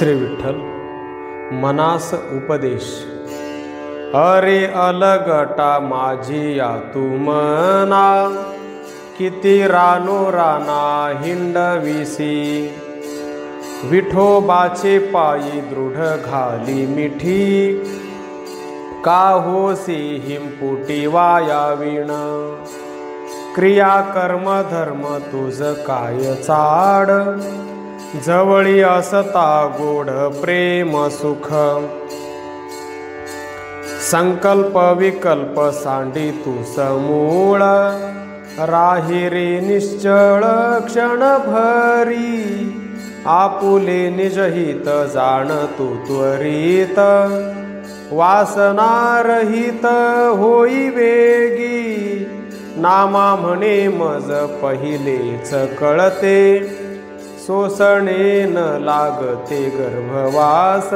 श्री विठ्ठल मनास उपदेश। अरे अलगटा माझी या तू मना, किती रानो राना हिंडविसी। विठोबाचे पायी दृढ घाली मिठी, का होसी हिमपुटी वायाविण। क्रिया कर्म धर्म तुझ काय चाड, जवळी असता गोड प्रेम सुख। संकल्प विकल्प सांडी तू समूळ, राही रे निश्चळ क्षण भरी। आपुले निजहित जाण तू त्वरित, वासना रहित होई वेगी। नामा म्हणे मज पहिलेच कळते, सोसणे न लागते गर्भवास।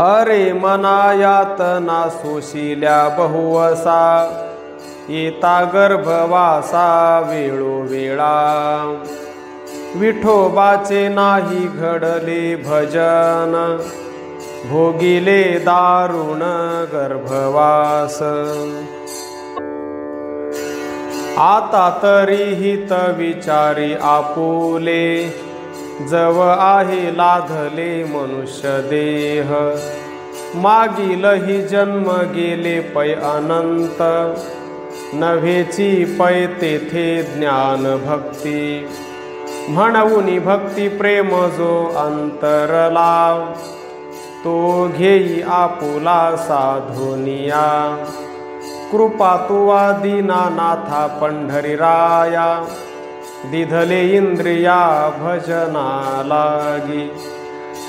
अरे मना यातना सोशिल्या बहुवसा, येता गर्भवासा वेळोवेळा। विठोबाचे नाही घडले भजन, भोगिले दारुण गर्भवास। आता तरी हित विचारी आपुले, जव आहे लाधले मनुष्य देह। मागीलही जन्म गेले पै अनंत, नव्हेची पै तेथे ज्ञान भक्ती। म्हणून भक्ती प्रेम जो अंतरला, तो घेई आपुला साधोनिया। कृपा तुवा दीनानाथा पंढरीराया, दिधले इंद्रिया भजना लागी।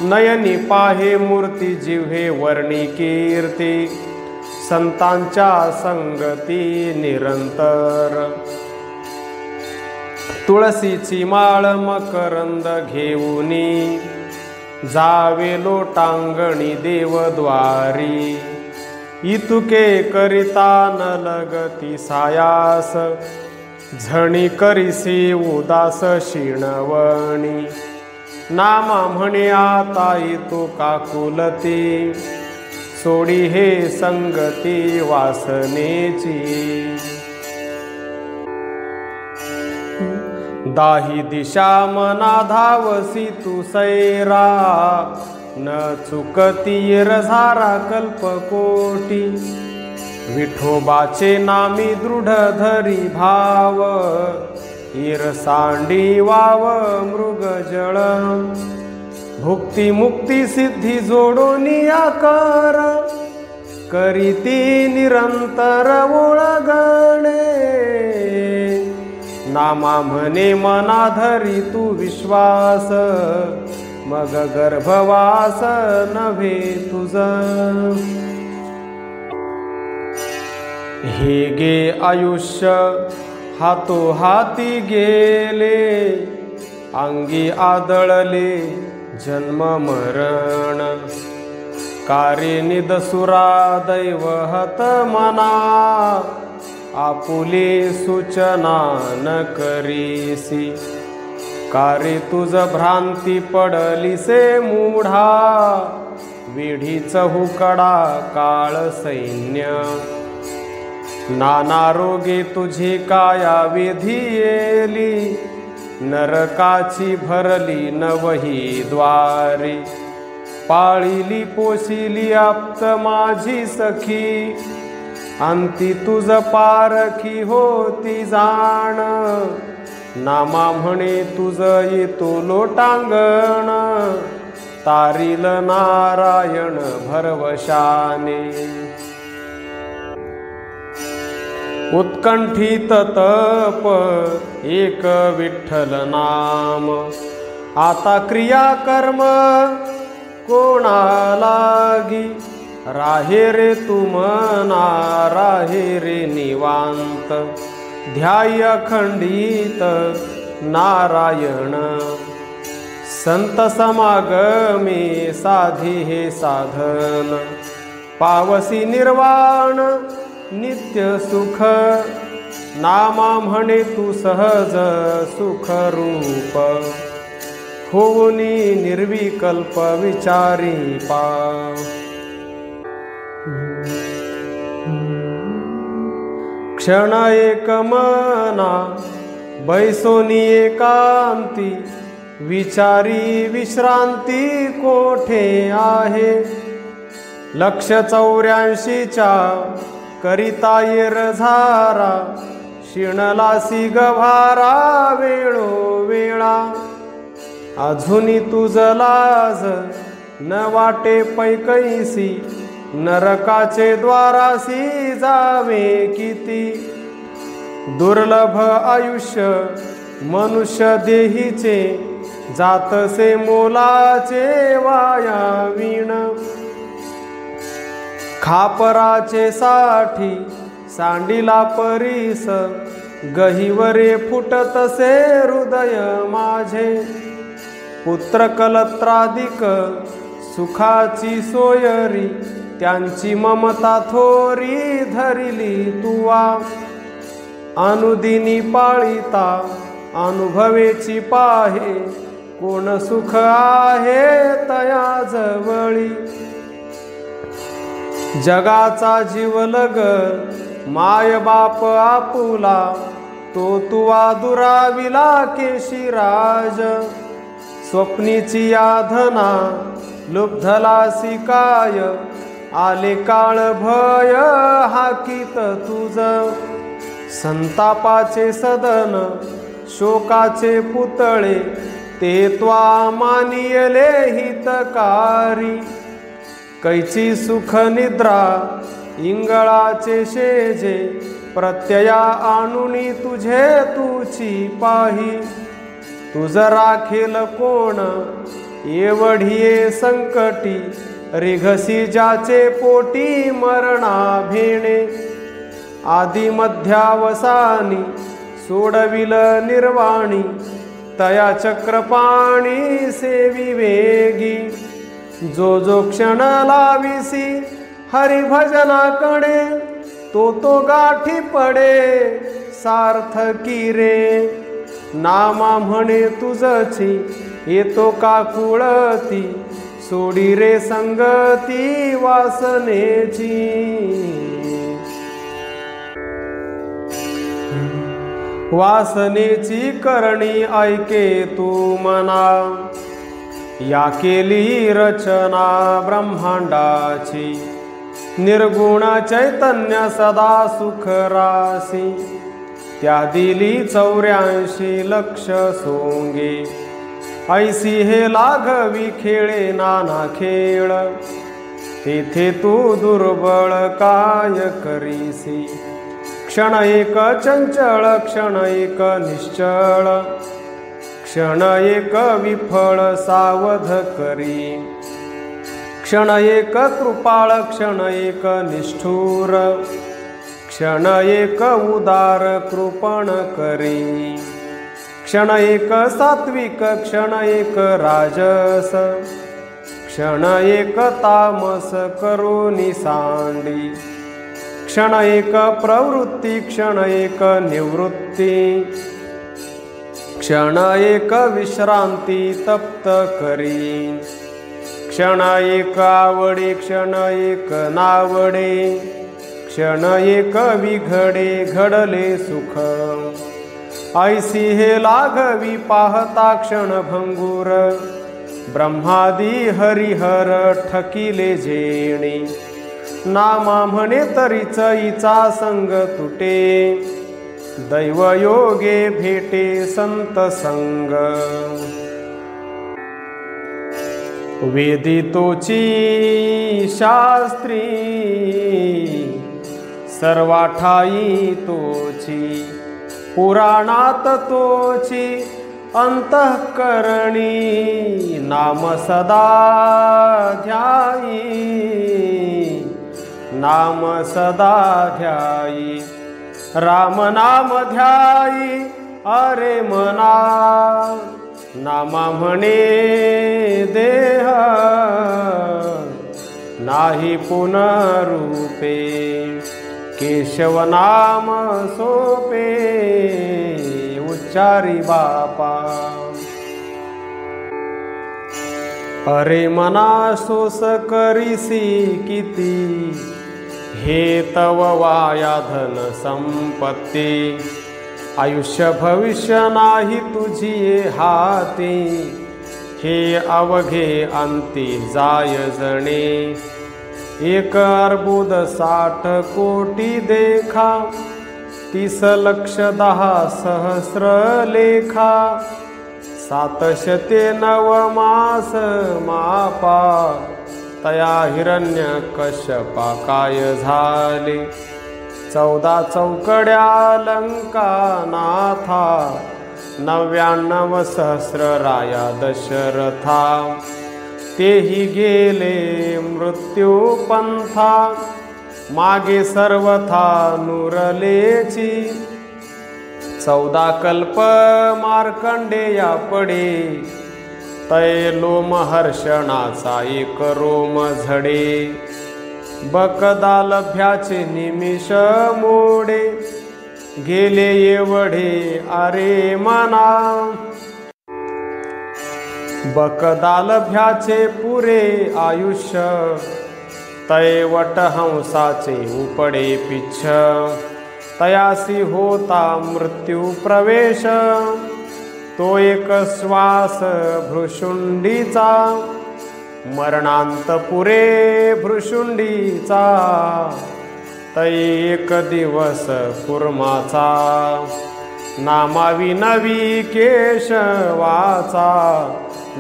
नयनी पाहे मूर्ती जिव्हे वर्णी कीर्ती, संतांच्या संगती निरंतर। तुळशीची माळ मकरंद घेऊनी, जावे लोटांगणी देवद्वारी। इतुके करिता न लगती सायास, झणी करिसी उदास शिणवणी। नामा म्हणे आता इतु काकुलती, सोडी हे संगती वासनेची। दाही दिशा मना धावसी तू सैरा, न चुकती रसारा कल्पकोटी। विठोबाचे नामी दृढ धरी भाव, इरसांडी वाव मृगजळ। भुक्ती मुक्ती सिद्धी जोडोनी आकार, करीती निरंतर ओळगणे। नामा म्हणे मना धरी तू विश्वास, मग गर्भवास नव्हे तुझ। हे गे आयुष्य हातोहाती गेले, अंगी आदळले जन्म मरण। कार्य निदसुरा दैवहत मना, आपुले सूचना न करीसी। कार्य तुझ भ्रांती पडलीसे मूढा, वेढीच हुकडा काळ सैन्य। नाना रोगे तुझे काया वेधियेली, नरकाची भरली नवही द्वारी। पाळिली पोशिली आप्त माझी सखी, अंती तुझ पारखी होती जाण। नामा म्हणे तुझ येतो लोटांगण, तारील नारायण भरवशाने। उत्कंठित तप एक विठ्ठल नाम, आता क्रिया कर्म कोणा लागी। राहे रे तू मना राहे रे निवांत, ध्याय अखंडित नारायण। संत समागमे साधी हे साधन, पावसी निर्वाण नित्य सुख। नामा म्हणे तू सहज सुखरूप, होऊनी निर्विकल्प विचारी पा। क्षण एक मना बैसोनी एकांती, विचारी विश्रांती कोठे आहे। लक्ष 84च्या करिता येरझारा, शिणलासी गभारा वेळोवेळा। अजूनी तुझ लाज न वाटे पैकैसी, नरकाचे द्वारासी जावे किती। दुर्लभ आयुष्य मनुष्य देहीचे, जातसे मोलाचे वाया वीण। खापराचे साठी सांडिला परीस, गहिवरे फुटतसे हृदय माझे। पुत्र कलत्राधिक सुखाची सोयरी, त्यांची ममता थोरी धरिली तुवा। अनुदिनी पाळिता अनुभवेची पाहे, कोण सुख आहे तया जवळी। जगाचा जीवलग माय बाप आपुला, तो तुवा दुराविला केशिराज। स्वप्नीची याधना लुब्धलासी काय, आले काळ भय हाकीत तुझ। संतापाचे सदन शोकाचे पुतळे, ते त्वा मानियले हितकारी। कैची सुख निद्रा इंगळाचे शेजे, प्रत्यया आणुनी तुझे तुची पाही। तुझ राखेल कोण एवढिये संकटी, रिघसी ज्याचे पोटी मरणा भेणे। आदि मध्यावसानी सोडविल निर्वाणी, तया चक्रपाणी सेवी वेगी। जो जो क्षण लाविसी हरिभजनाकडे, तो गाठी पडे सार्थकी रे। नामा म्हणे तुझची येतो का कुळती, सोडी रे संगती वासनेची। वासनेची करणी ऐके तू मना, या केली रचना ब्रह्मांडाची। निर्गुण चैतन्य सदा सुख रासी, त्या दिली 84 लक्ष सोंगे। ऐसी हे लाघवी खेळे नाना खेळ, तेथे तू दुर्बळ काय करीसी। क्षण एक चंचळ क्षण एक निश्चळ, क्षण एक विफळ सावध करी। क्षण एक कृपाळ क्षण एक निष्ठुर, क्षण एक उदार कृपण करी। क्षण एक सात्विक क्षण एक राजस, क्षण एक तामस करोनी सांडी। क्षण एक प्रवृत्ती क्षण एक निवृत्ती, क्षण एक विश्रांती तप्त करी। क्षण एक आवडे क्षण एक नावडे, क्षण एक विघडे घडले सुख। ऐसी हे लाघवी पाहता क्षण भंगुर, ब्रह्मादी हरिहर ठकिले जेणे। नामा म्हणे तरीच हिचा संग तुटे, दैवयोगे भेटे संत संग। वेदितोची शास्त्री सर्वाठाई तोची, पुराणात तोची अंतःकरणी। नाम सदा ध्यायी नाम सदा ध्यायी, राम नाम ध्यायी अरे मना। नामा म्हणे देह नाही पुनरूपे, केशव नाम सोपे उच्चारी बापा। अरे मना सोस करीसी किती, हे तव वाया धन संपत्ती। आयुष्य भविष्य नाही तुझी हाती, हे अवघे अंती जाय जणे। 1 अर्बुद 60 कोटी देखा, 30 लक्ष 10 सहस्र लेखा। 709 मास मापा, तया हिरण्य कश्यपा काय झाले। 14 चौकड्या लंका नाथा, 99 सहस्र राया दशरथा। तेही गेले मृत्यू पंथा, मागे सर्वथा नुरलेची। 14 कल्प मार्कंडेया पडे, तैलो महर्षणाचा 1 रोम झडे। बकदालभ्याचे निमिष मोडे, गेले एवढे अरे मना। बकदालभ्याचे पुरे आयुष्य, तैवट हंसाचे उपडे पिच्छ। तयासी होता मृत्यू प्रवेश, तो 1 श्वास भ्रुशुंडीचा। मरणांत पुरे भ्रुशुंडीचा, तै 1 दिवस कुर्माचा। नामाविनवी केशवाचा,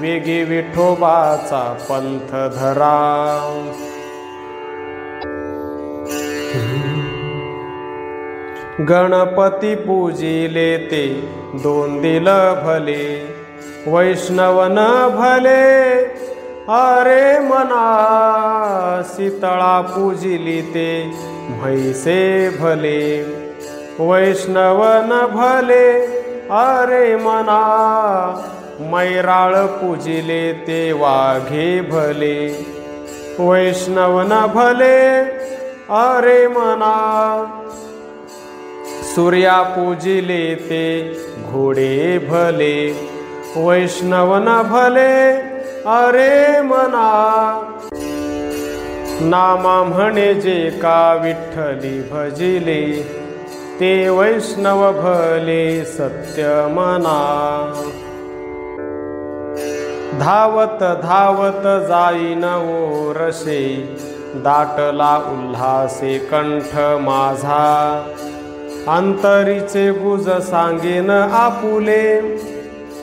वेगी विठोबाचा पंथ धरा। गणपती पूजिले ते 2 दिल भले, वैष्णव न भले अरे मना। शीतळा पूजिली ते म्हैसे भले, वैष्णव न भले अरे मना। मैराळ पूजिले ते वाघे भले, वैष्णव न भले अरे मना। सूर्या पूजिले ते घोडे भले, वैष्णव न भले अरे मना। नामा म्हणे जे का विठ्ठली भजिले, ते वैष्णव भले सत्य मना। धावत धावत जाईन ओरसे, दाटला उल्हासे कंठ माझा। अंतरीचे गुज सांगेन आपुले,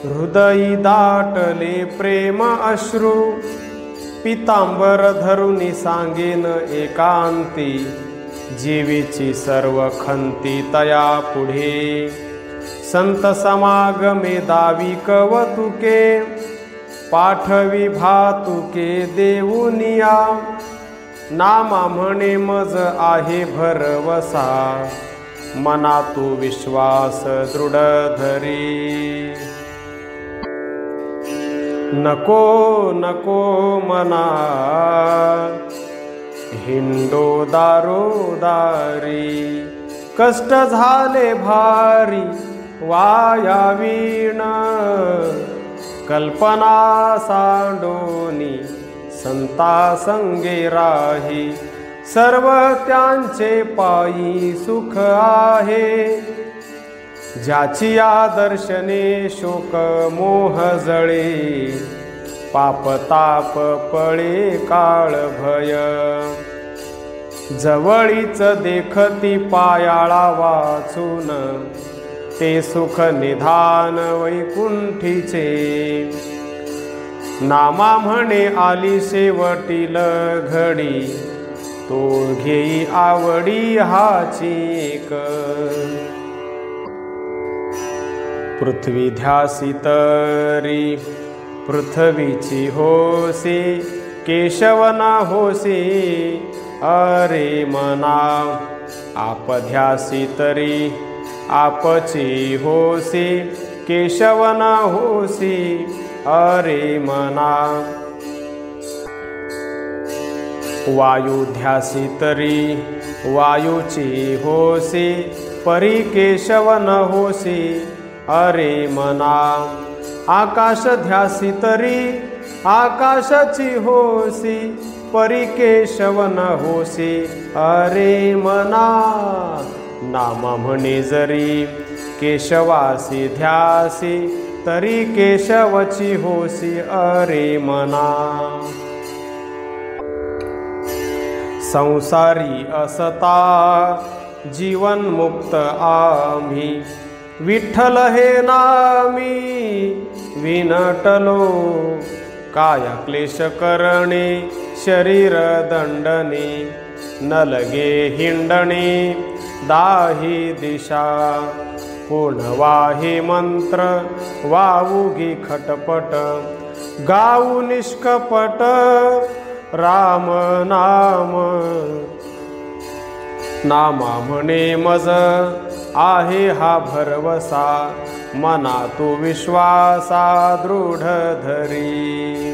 हृदयी दाटले प्रेम अश्रू। पितांबर धरुनी सांगेन एकांती, जीवीची सर्व खंती तया पुढे। संत समागमे दावी कवतुके, पाठवी भातुके देऊनिया। नामा म्हणे मज आहे भरवसा, मना तू विश्वास दृढ धरी। नको नको मना, हिंडो दारोदारी। कष्ट झाले भारी वायावीण, कल्पना सांडोनी संता संगे राही। सर्व त्यांचे पायी सुख आहे, ज्याची आदर्शने शोक मोह जळे। पाप ताप पळे काळ भय, जवळीच देखती पायाळा वाचून। ते सुख निधान वैकुंठीचे, नामा म्हणे आली शेवटील घडी। तो घेई आवडी हाची एक, पृथ्वी ध्यासी तरी पृथ्वीची होसी। केशव ना होसी अरे मना, आप ध्यासी तरी आपची होसी। केशव ना होसी अरे मना। वायू ध्यासी तरी वायूची होसी परी केशव न होसी अरे मना आकाश ध्यासी तरी आकाशाची होसी परी केशव न होसी अरे मना नाम म्हणे जरी केशवासी ध्यासी तरी केशवची होसी अरे मना संसारी असता जीवन मुक्त आम्ही विठ्ठल हे नामी विनटलो काया क्लेश करणे शरीर दंडने न लगे हिंडणे दाही दिशा कोण वाहे मंत्र वाऊगी खटपट गाऊ निष्कपट राम नाम नामा म्हणे मज आहे हा भरवसा मना तो विश्वासा दृढ धरी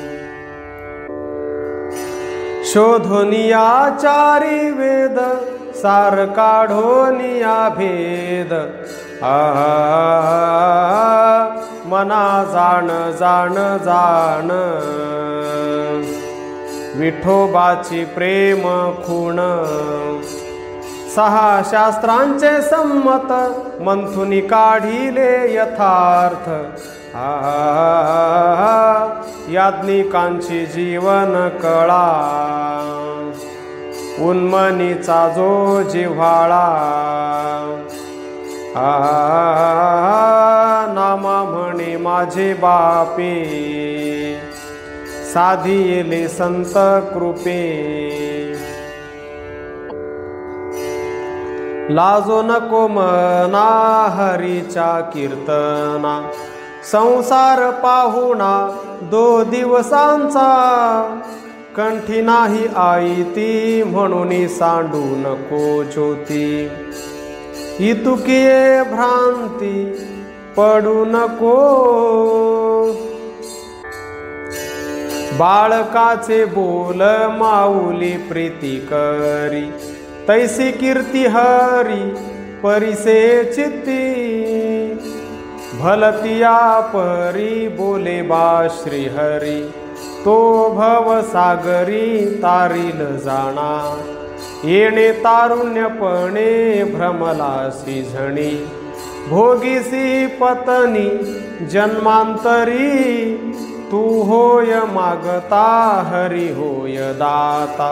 शोधोनिया चारी वेद सार काढोनिया भेद मना जाण जाण जाण विठोबाची प्रेम खूण सहा शास्त्रांचे संमत मंथुनी काढिले यथार्थ याज्ञिकांची जीवन कळा उन्मनीचा जो जिव्हाळा नामा म्हणे माझे बापे साधी येले संत कृपे लाजो नको मना हरीच्या कीर्तना संसार पाहुणा 2 दिवसांचा कंठी नाही आई ती म्हणून सांडू नको ज्योती इतुकिये भ्रांती पडू नको बाळकाचे बोल माऊली प्रीती करी तैसी कीर्ती हरी परिसे चित्ती भलतिया परी बोले बा श्रीहरी तो भव सागरी तारील जाणा येणे तारुण्यपणे भ्रमलासी झणी भोगीसी पत्नी जन्मांतरी तू होय मागता हरी होय दाता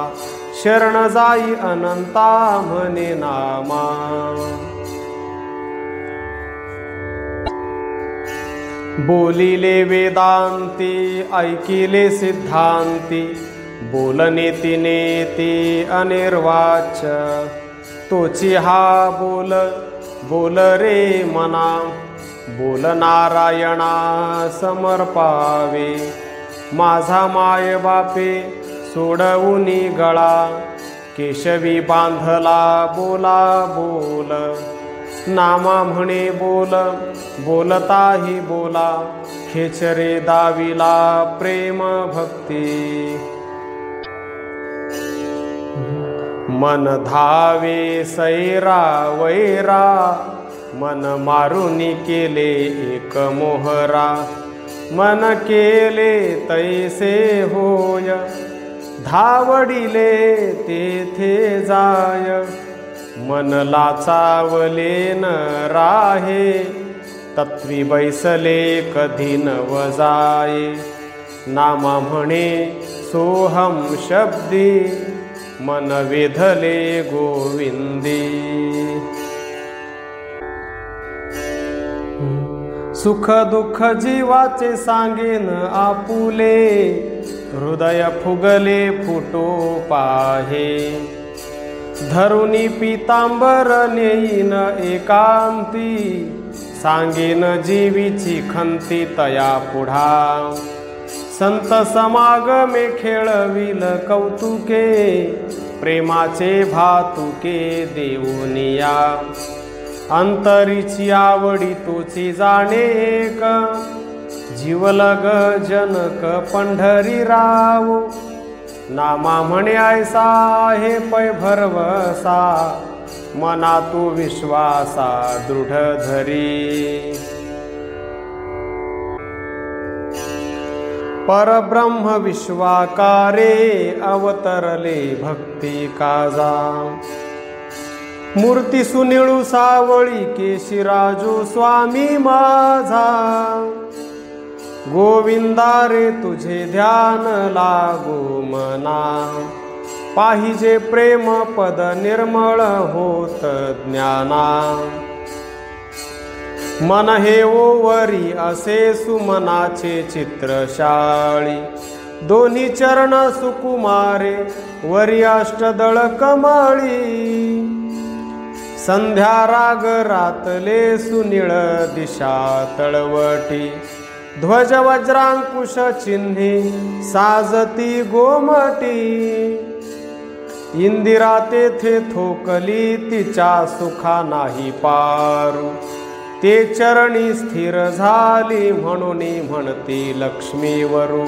शरण जाई अनंता म्हणे नामा बोलिले वेदांती ऐकिले सिद्धांती बोलनेती नेती अनिर्वाच्य तोची हा बोल बोल रे मना बोल नारायणा समर्पावे माझा माय बापे सोडवुनी गळा केशवी बांधला बोला बोल नामा म्हणे बोल बोलताही बोला खेचरे दाविला प्रेम भक्ती मन धावे सैरा वैरा मन मारुनी केले एक मोहरा मन केले तैसे होय धावडिले तेथे जाय मन लाचावले न राहे तत्वी बैसले कधी नव जाये नामा म्हणे सोहम शब्दी मन वेधले गोविंदी सुख दुःख जीवाचे सांगेन आपुले हृदय फुगले फुटो पाहे धरुनी पितांबर नेईन एकांती सांगेन जीवीची खंती तया पुढा संत समागमे खेळविल कौतुके प्रेमाचे भातुके देऊनिया अंतरीची आवडी तोची जाणे एक जीवलग जनक पंढरी राव नामा म्हणे ऐसा हे पै भरवसा, मना तू विश्वासा दृढ धरी. परब्रह्म विश्वाकारे अवतरले भक्ती काजा. मूर्ती सुनिळू सावळी केशिराजू स्वामी माझा. गोविंदा रे तुझे ध्यान लागो मना, पाहिजे प्रेम पद निर्मळ होत ज्ञाना. मन हे ओवरी असे सुमनाचे चित्रशाळी, दोन्ही चरण सुकुमारे वरी अष्टदळ कमळी. संध्या राग रातले सुनीळ दिशा तळवटी, ध्वज वज्रांकुश चिन्हे साजती गोमटी. इंदिरा तेथे थोकली तिच्या सुखा नाही पारू, ते चरणी स्थिर झाली म्हणून म्हणती लक्ष्मीवरू.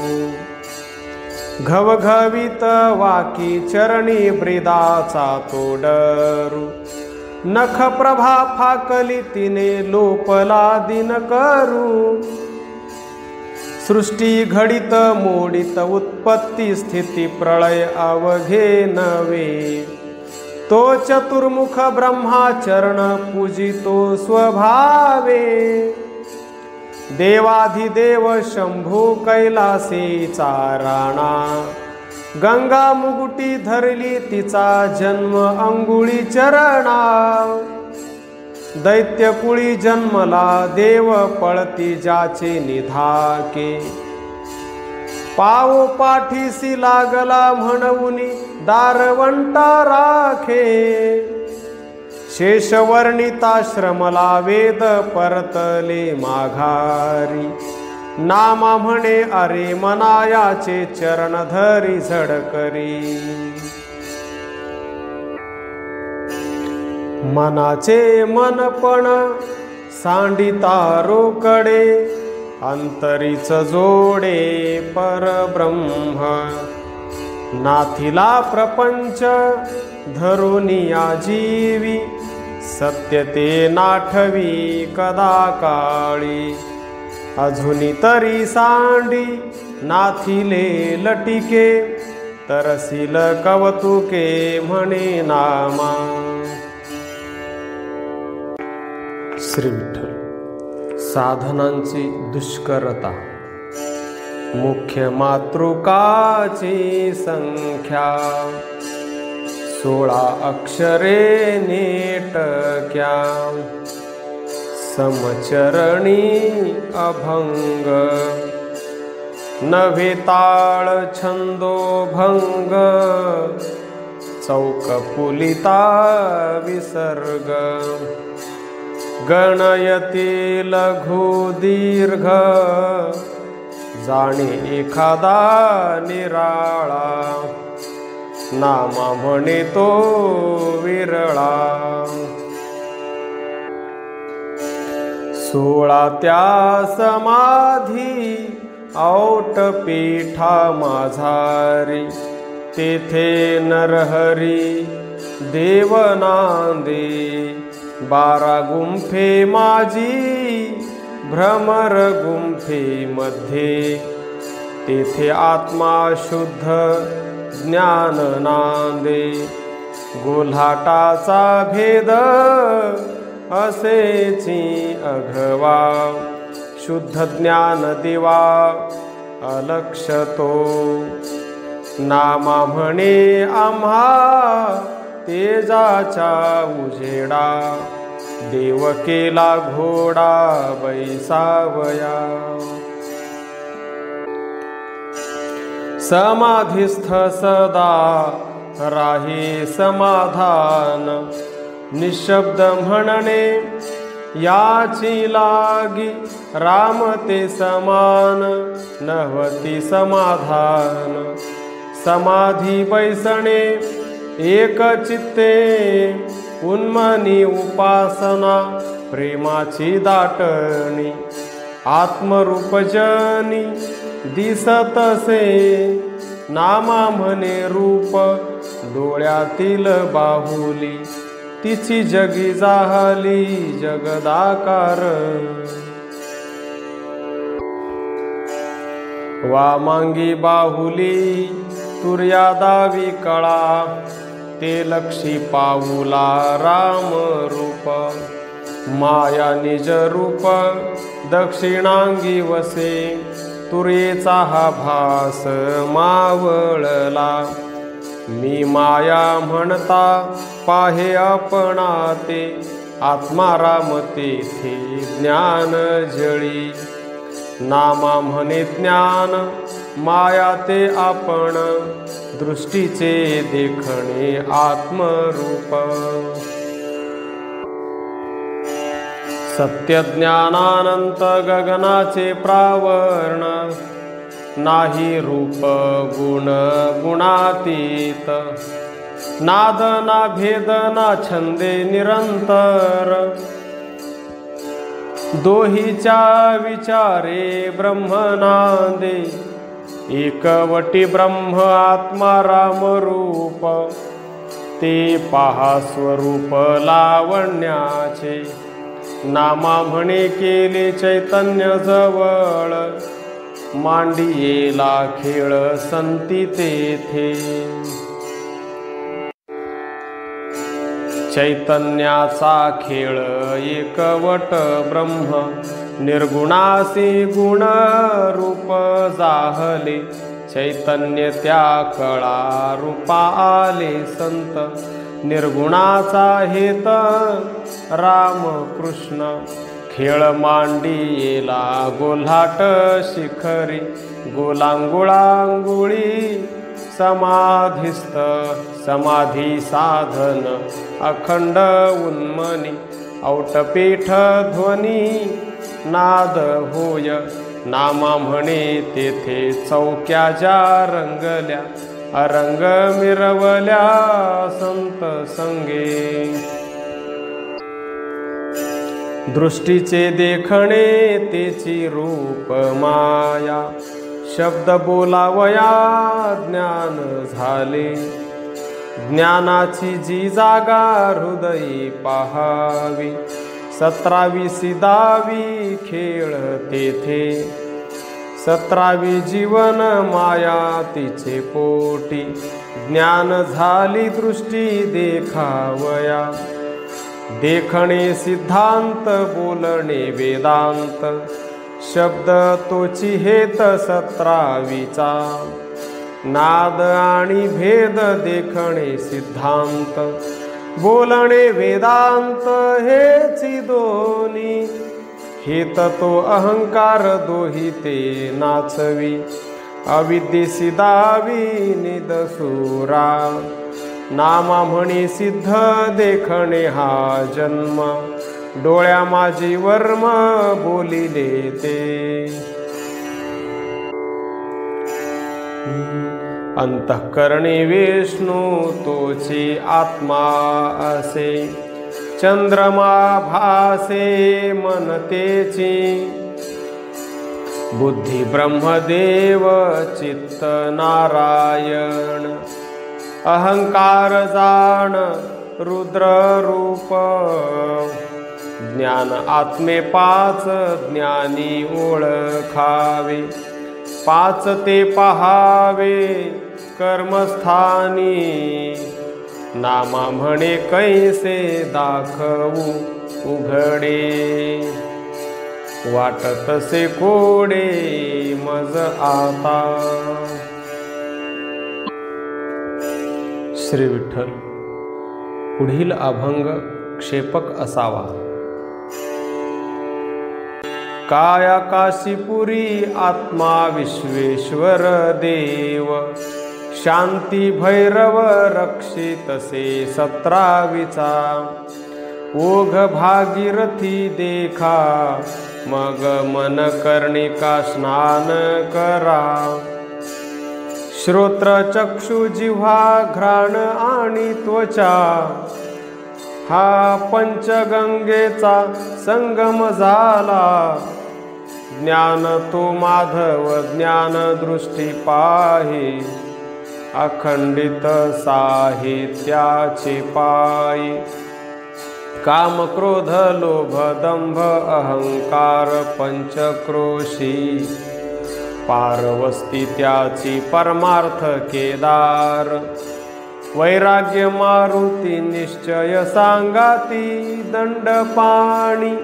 घवघवीत वाकी चरणी ब्रिदाचा तो डरू, नख प्रभा फाकली तिने लोपला दिन करू. सृष्टी घडित मोडित उत्पत्ती स्थिती प्रळय अवघे नवे, तो चतुर्मुख ब्रह्माचरण पूजितो स्वभावे. देवाधिदेव शंभू कैलासेचा राणा, गंगा मुगुटी धरली तिचा जन्म अंगुळी चरणा. दैत्यकुळी जन्मला देव पळती ज्याचे निधाके, पावो पाठीसी लागला म्हणून दारवंटा राखे. शेषवर्णिताश्रमला वेद परतले माघारी, नामा म्हणे अरे मनायाचे चरण धरी झडकरी. मनाचे मनपण सांडिता रोकडे, अंतरीच जोडे परब्रह्म. नाथिला प्रपंच धरुनिया जीवी, सत्य ते नाठवी कदा काळी. अजूनी तरी सांडी नाथिले लटिके, तरसील कवतुके म्हणे नामा. श्री विठ्ठल. साधनांची दुष्करता, मुख्य मातृकाची संख्या. 16 अक्षरे नेटक्या, समचरणी अभंग. नव्हे ताळ छंदो भंग, चौकपुलिता विसर्ग. गणयते लघु दीर्घ, जाणे एखादा निराळा. नामा म्हणे तो विरळा. 16 त्या समाधी औट पीठा माझारी. तेथे नरहरी देवनांदे. 12 गुंफे माझी भ्रमर गुंफे मध्ये. तेथे आत्मा शुद्ध ज्ञान नांदे. गोल्हाटाचा भेद असेची अघवा. शुद्ध ज्ञान दिवा अलक्षतो. नामा म्हणे आम्हा तेजाच्या उजेडा. देव केला घोडा बैसावया. समाधिस्थ सदा राही समाधान. निशब्द म्हणणे याची लागी. राम ते समान नव्हती समाधान. समाधी बैसणे एक चित्ते. उन्मनी उपासना प्रेमाची दाटणी. आत्मरूपजनी दिसतसे नामा म्हणे रूप डोळ्यातील बाहुली, तिची जगी जाहली जगदाकार. वामांगी बाहुली तुर्या दावी कळा, ते लक्षी पाऊला राम रूप. माया निज रूप दक्षिणांगी वसे, तुर्येचा हा भास मावळला. मी माया म्हणता पाहे आपणाते, आत्मा राम तेथे ज्ञान जळी. नामा म्हणे ज्ञान माया ते आपण, दृष्टीचे देखणे आत्मरूप. सत्य ज्ञानानंत गगनाचे प्रावरण, नाही रूप गुण गुणातीत. नाद ना भेद ना छंदे निरंतर, दोहीच्या विचारे ब्रह्मनादे. एकवटी ब्रह्म आत्मा राम रूप, ते पहा स्वरूप लावण्याचे. नामा म्हणे केले चैतन्य जवळ, मांडियेला खेळ संती तेथे. चैतन्याचा खेळ एकवट ब्रह्म, निर्गुणासी गुण रूप जाहले. चैतन्य त्या कळा रूपा आले संत, निर्गुणाचा हेत राम कृष्ण. खेळ मांडियेला गोल्हाट शिखरी, गोलांगुळांगुळी समाधिस्थ. समाधी साधन अखंड उन्मनी, औटपीठ ध्वनी नाद होय. नामा म्हणे तेथे चौक्या ज्या रंगल्या, अरंग मिरवल्या संत संगे. दृष्टीचे देखणे तेची रूप माया, शब्द बोलावया ज्ञान झाले. ज्ञानाची जी जागा हृदयी पहावी, 17वी खेळ तेथे. 17वी जीवन माया तिचे पोटी, ज्ञान झाली दृष्टी देखावया. देखणे सिद्धांत बोलणे वेदांत, शब्द तोची हेत 17वीचा. नाद आणि भेद देखणे सिद्धांत, बोलणे वेदांत हेची दोन्ही. हेत तो अहंकार दोही ते नाचवी, अविद्येसी दावी निदसुरा. नामा म्हणे सिद्ध देखणे हा जन्म, डोळ्या माझी वर्म बोलिले ते. अंतःकरणी विष्णू तोची आत्मा असे, चंद्रमा भासे मन तेची. बुद्धी ब्रह्मदेव चित्त नारायण, अहंकार जाण रुद्र रूप. ज्ञान आत्मे 5 ज्ञानी ओळखावे, 5 ते पहावे कर्मस्थानी. नामा म्हणे कैसे दाखवू उघडे, वाटतसे कोडे मज आता. श्री विठ्ठल. पुढील अभंग क्षेपक असावा. काया काशीपुरी आत्मा विश्वेश्वर देव, शांती भैरव रक्षितसे 17वीचा. ओघ भागीरथी देखा, मग मन कर्णिका स्नान करा. श्रोत्र चक्षु जिव्हा घ्राण आणि त्वचा, हा पंचगंगेचा संगम झाला. ज्ञान तो माधव ज्ञान दृष्टी पाहे, अखंडित साहित्याचे पायी काम क्रोध लोभ दंभ अहंकार पंचक्रोशी पारवस्ती त्याची परमार्थ केदार वैराग्य मारुती निश्चय सांगाती दंडपाणी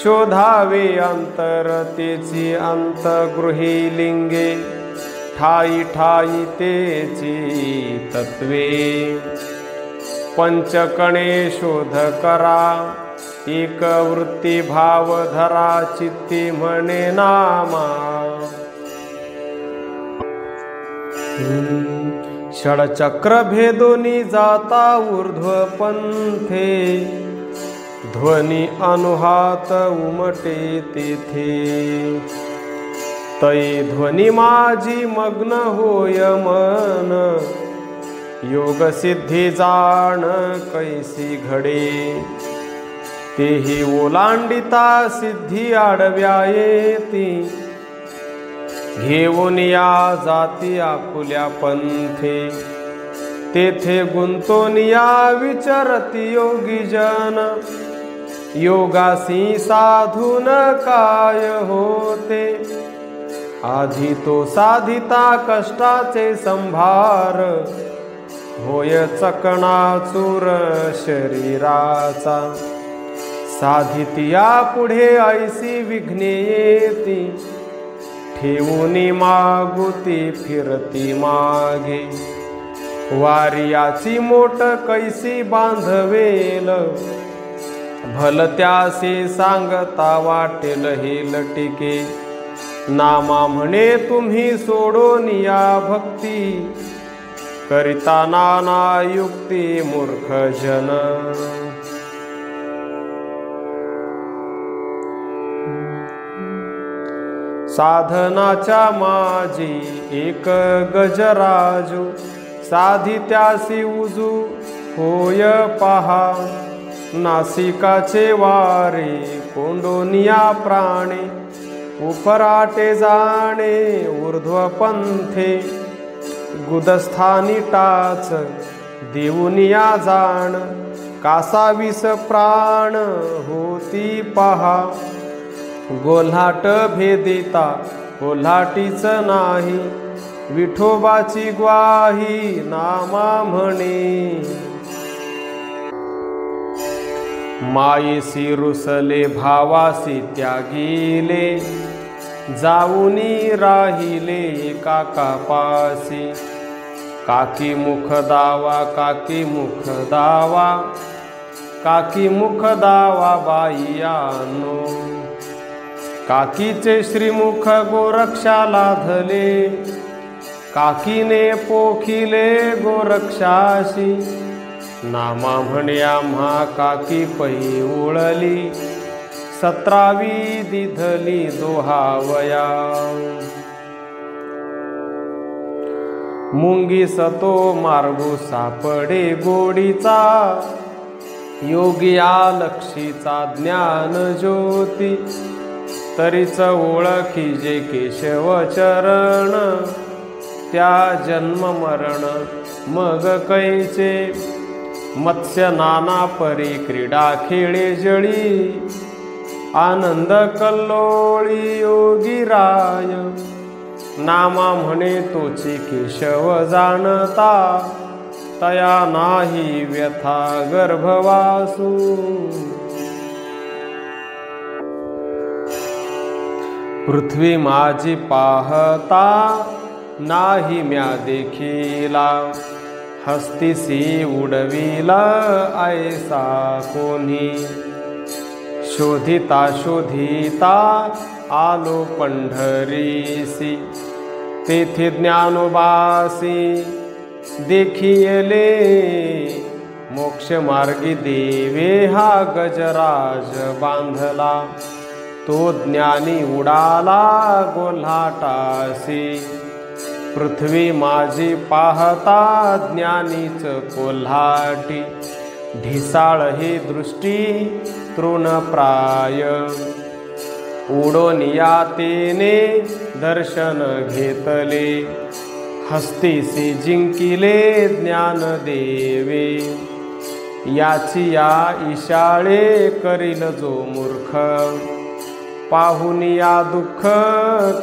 शोधावे अंतर तेची अंतगृही लिंगे ठाई ठाई तेची तत्वे पंचकणे शोध करा एक वृत्ती भाव धरा चित्ती म्हणे नामा षडचक्र भेदोनी जाता ऊर्ध्व पंथे ध्वनी अनुहात उमटे तेथे तै ध्वनी माझी मग्न होय मन योग सिद्धी जाण कैसी घडे तेही ओलांडिता सिद्धी आडव्या येती घेऊन या जाती आपुल्या पंथे तेथे गुंतून या विचरती योगी जन योगासी साधून काय होते आधी तो साधिता कष्टाचे संभार होय चकणाचूर शरीराचा साधितिया पुढे ऐसी विघ्ने येती ठेवूनी मागुती फिरती मागे वारियाची मोट कैसी बांधवेल भलत्यासे सांगता वाटेल हे लटिके नामा म्हणे तुम्ही सोडून या भक्ती करिता नाना युक्ती मूर्ख जन साधनाच्या माझी एक गजराजू साधित्यासी उजू होय पहा नासिकाचे वारे कोंडोनिया प्राणे उपराटे जाणे ऊर्ध्व पंथे गुदस्थानी टाच देऊनिया जाण कासावीस प्राण होती पहा गोल्हाट भेदिता कोल्हाटीच नाही विठोबाची ग्वाही नामा म्हणे मायेसी रुसले भावासी त्यागिले जाऊनी राहिले एका पासी काकी मुख दावा काकी मुख दावा काकी मुख दावा बाईयानो काकीचे श्रीमुख गोरक्षा लाधले काकीने पोखिले गोरक्षाशी नामा म्हणे आम्हा काकी पै उळली 17वी दिधली दोहावया मुंगी सतो मार्गो सापडे गोडीचा योगिया लक्षीचा ज्ञान ज्योती तरीच ओळखी जे केशव चरण त्या जन्म मरण मग कैचे मत्स्य नाना परी क्रीडा खेळे जळी आनंद कल्लोळी योगी राय नामा म्हणे तोची केशव जाणता तया नाही व्यथा गर्भवासू पृथ्वी माझी पाहता नाही म्या देखिला हस्तीसी उडविला ऐसा कोणी शोधिता शोधिता आलो पंढरीसी तेथे ज्ञानोबासी देखिले मोक्ष मार्गी देवे हा गजराज बांधला तो ज्ञानी उडाला गोल्हाटासी पृथ्वी माझी पाहता ज्ञानीच कोल्हाटी ढिसाळ ही दृष्टी तृणप्राय उडोन यातेने दर्शन घेतले हस्तीसी जिंकिले ज्ञान देवे, याची या इशाळे करील जो मूर्ख, पाहून या दुःख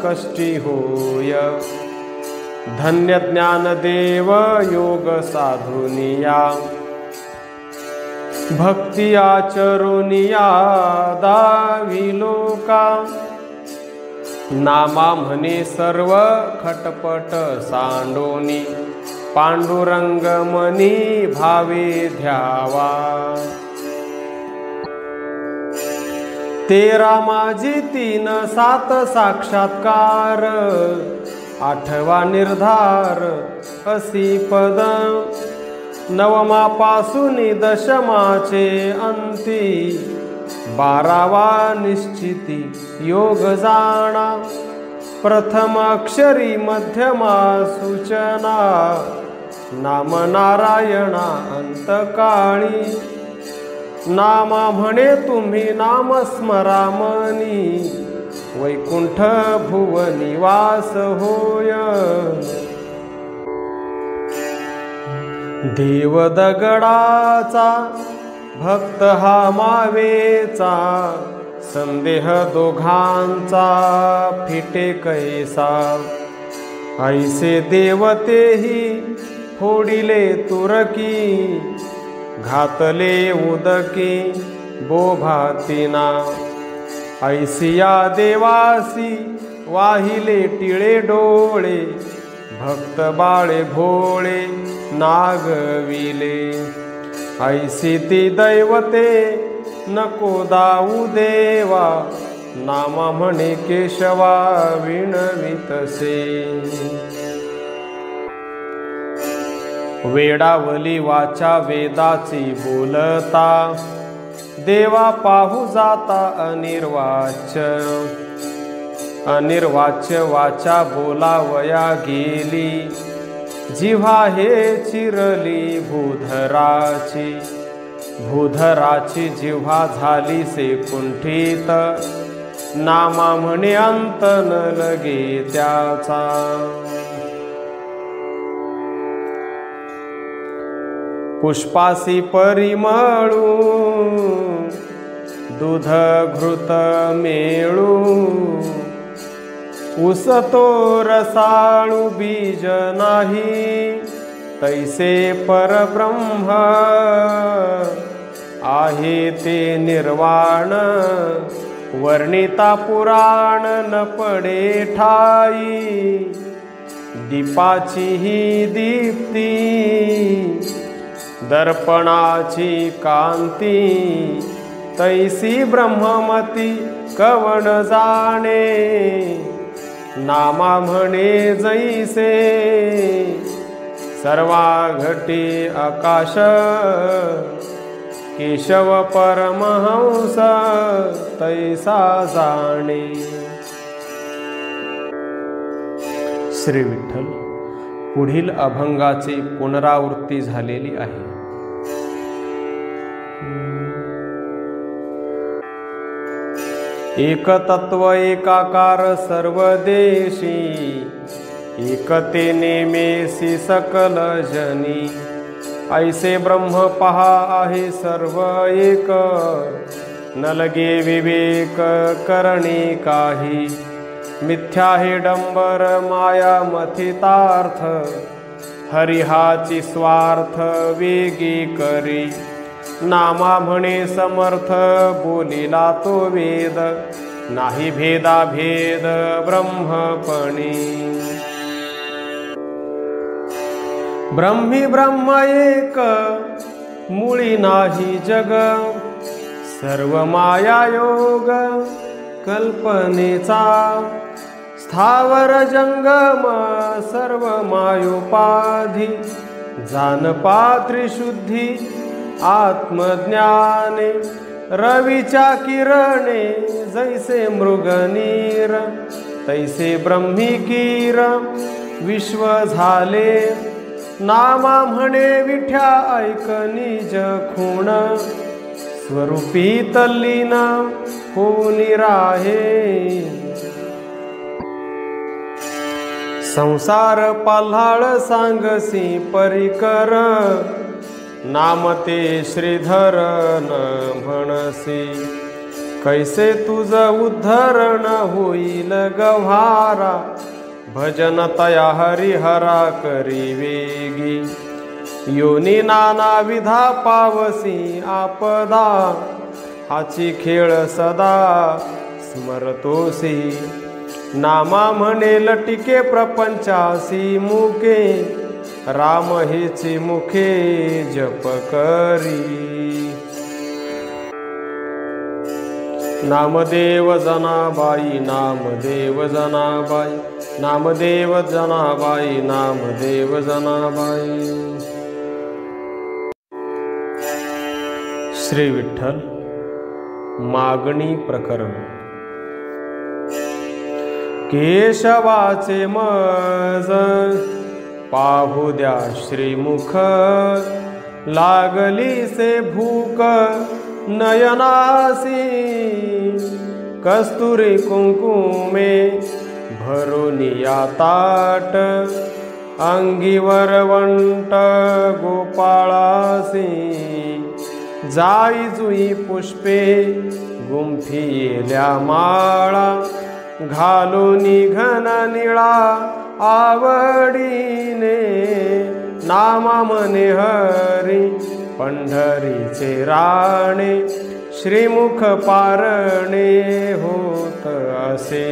कष्टी होय। धन्य ज्ञानदेव योग साधुनिया, भक्ती आचरुनिया दावी लोका। नामा म्हणे सर्व खटपट सांडोनी, पांडुरंग मनी भावे ध्यावा। तेरा माझी 3 7 साक्षात्कार, 8वा निर्धार असी पद। 9मापासून 10माचे अंती, 12वा निश्चिती योग जाणा। प्रथम अक्षरी मध्यमा सूचना, नाम नारायणा अंतकाळी। नामा म्हणे तुम्ही नाम स्मरामणी, वैकुंठ भुवनिवास होय। देव दगडाचा भक्त हा मावेचा, संदेह दोघांचा फिटे कैसा। ऐसे देवतेही फोडिले तुरकी, घातले उदकी बोभातिना। ऐसिया देवासी वाहिले टिळे डोळे, भक्त बाळे भोळे नागविले। ऐसी ती दैवते नको दाऊ देवा, नामा म्हणे केशवा विणवितसे। वेडावली वाचा वेदाची बोलता, देवा पाहू जाता अनिर्वाच्य। अनिर्वाच्य वाचा बोलावया गेली, जिव्हा हे चिरली भूधराची। भूधराची जिव्हा झाली से कुंठित, नामा म्हणे अंत न लगे त्याचा। पुष्पासी परिमळू, दूध घृत मेळू। उसतो रसाळू बीज नाही, तैसे परब्रह्म आहे ते निर्वाण। वर्णिता पुराण न पडे ठाई, दीपाची ही दीप्ती दर्पणाची कांती। तैसी ब्रह्ममती कवण जाणे, नामा म्हणे जैसे। सर्वा घटी आकाश, केशव परमहंस तैसा जाणे। श्री विठ्ठल। पुढील अभंगाची पुनरावृत्ती झालेली आहे। एक तत्व एकाकार सर्व देशी, एकते नेमेसी सकल जनी। ऐसे ब्रह्म पहा आहे सर्व एक, न लगे विवेक करणे काही। मिथ्या हे डंबर माया मथितार्थ, हरिहाची स्वार्थ वेगी करी। नामा म्हणे समर्थ बोलिला तो वेद, नाही भेदा भेद ब्रह्मपणी। ब्रह्मी ब्रह्म एक मुळी नाही जग, सर्व माया योग कल्पनेचा। स्थावर जंगम सर्व मायोपाधी, जानपात्री शुद्धी आत्मज्ञाने। रवीच्या किरणे जैसे मृगनीर, तैसे ब्रह्मिकीर विश्व झाले। नामा म्हणे विठ्या ऐक निज खूण, स्वरूपी तल्लीन होऊन राहे। संसार पाल्हाळ सांगसी परिकर, नाम ते श्रीधर न म्हणसी. कैसे तुझ उद्धरण होईल गव्हारा, भजन तया हरिहरा करी वेगी. योनी नाना विधा पावसी आपदा, हाची खेळ सदा स्मरतोसी. नामा म्हणे लटिके प्रपंचासी मुके, राम हेची मुखे जप करी. नामदेव जनाबाई, नामदेव जनाबाई, नामदेव जनाबाई, नामदेव जनाबाई. श्री विठ्ठल मागणी प्रकरण. केशवाचे मज पाहू द्या श्रीमुख, लागली से भूक नयनासी. कस्तुरी कुंकुमे भरोनिया ताट, अंगीवर वंट गोपाळासी. जाई जुई पुष्पे गुंफिलेल्या माळा, घालूनी घन निळा आवडीने. नामा म्हणे हरी पंढरीचे राणे, श्रीमुख पारणे होत असे.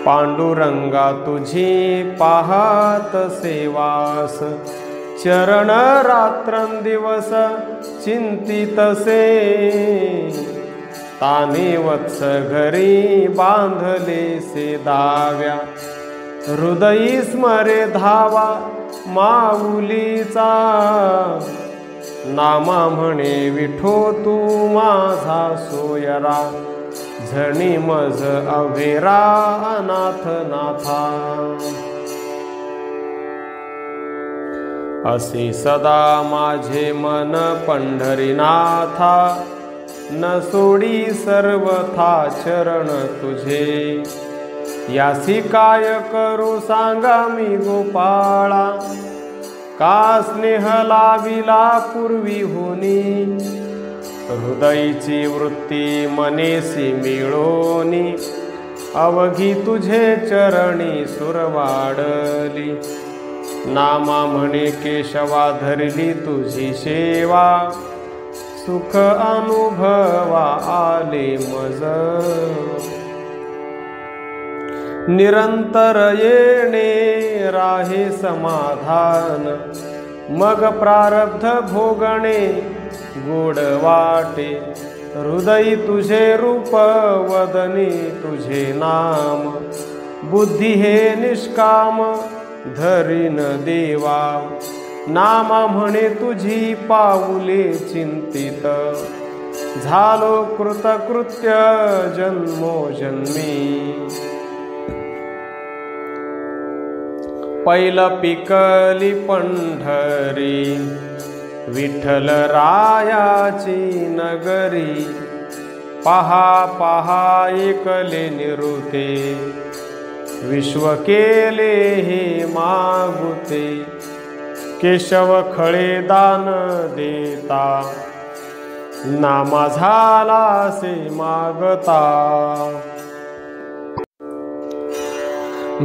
पांडुरंगा तुझी पाहत सेवास, चरण रात्रंदिवस चिंतितसे. ताने वत्स घरी बांधले से दाव्या, हृदयी स्मरे धावा माऊलीचा. नामा म्हणे विठो तू माझा सोयरा, झणी मज अभेरा अनाथ नाथा. असे सदा माझे मन पंढरीनाथा, न सोडी सर्वथा चरण तुझे. यासी काय करू सांगा मी गोपाळा, का स्नेह लाविला पूर्वी होनी. हृदयीची वृत्ती मनेसी मिळोनी, अवघी तुझे चरणी सुरवाडली. नामा म्हणे केशवा धरली तुझी सेवा, सुख अनुभवा आले मज. निरंतर येणे राहे समाधान, मग प्रारब्ध भोगणे गोड वाटे. हृदयी तुझे रूप वदनी तुझे नाम, बुद्धी हे निष्काम धरीन देवा. नामा म्हणे तुझी पाऊले चिंतित, झालो कृतकृत्य जन्मोजन्मी. पैल पिकली पंढरी विठ्ठल रायाची नगरी. पहा पहा एकले निरुते, विश्व केले हे मागुते. केशव खळे दान देता, नामा झाला से मागता.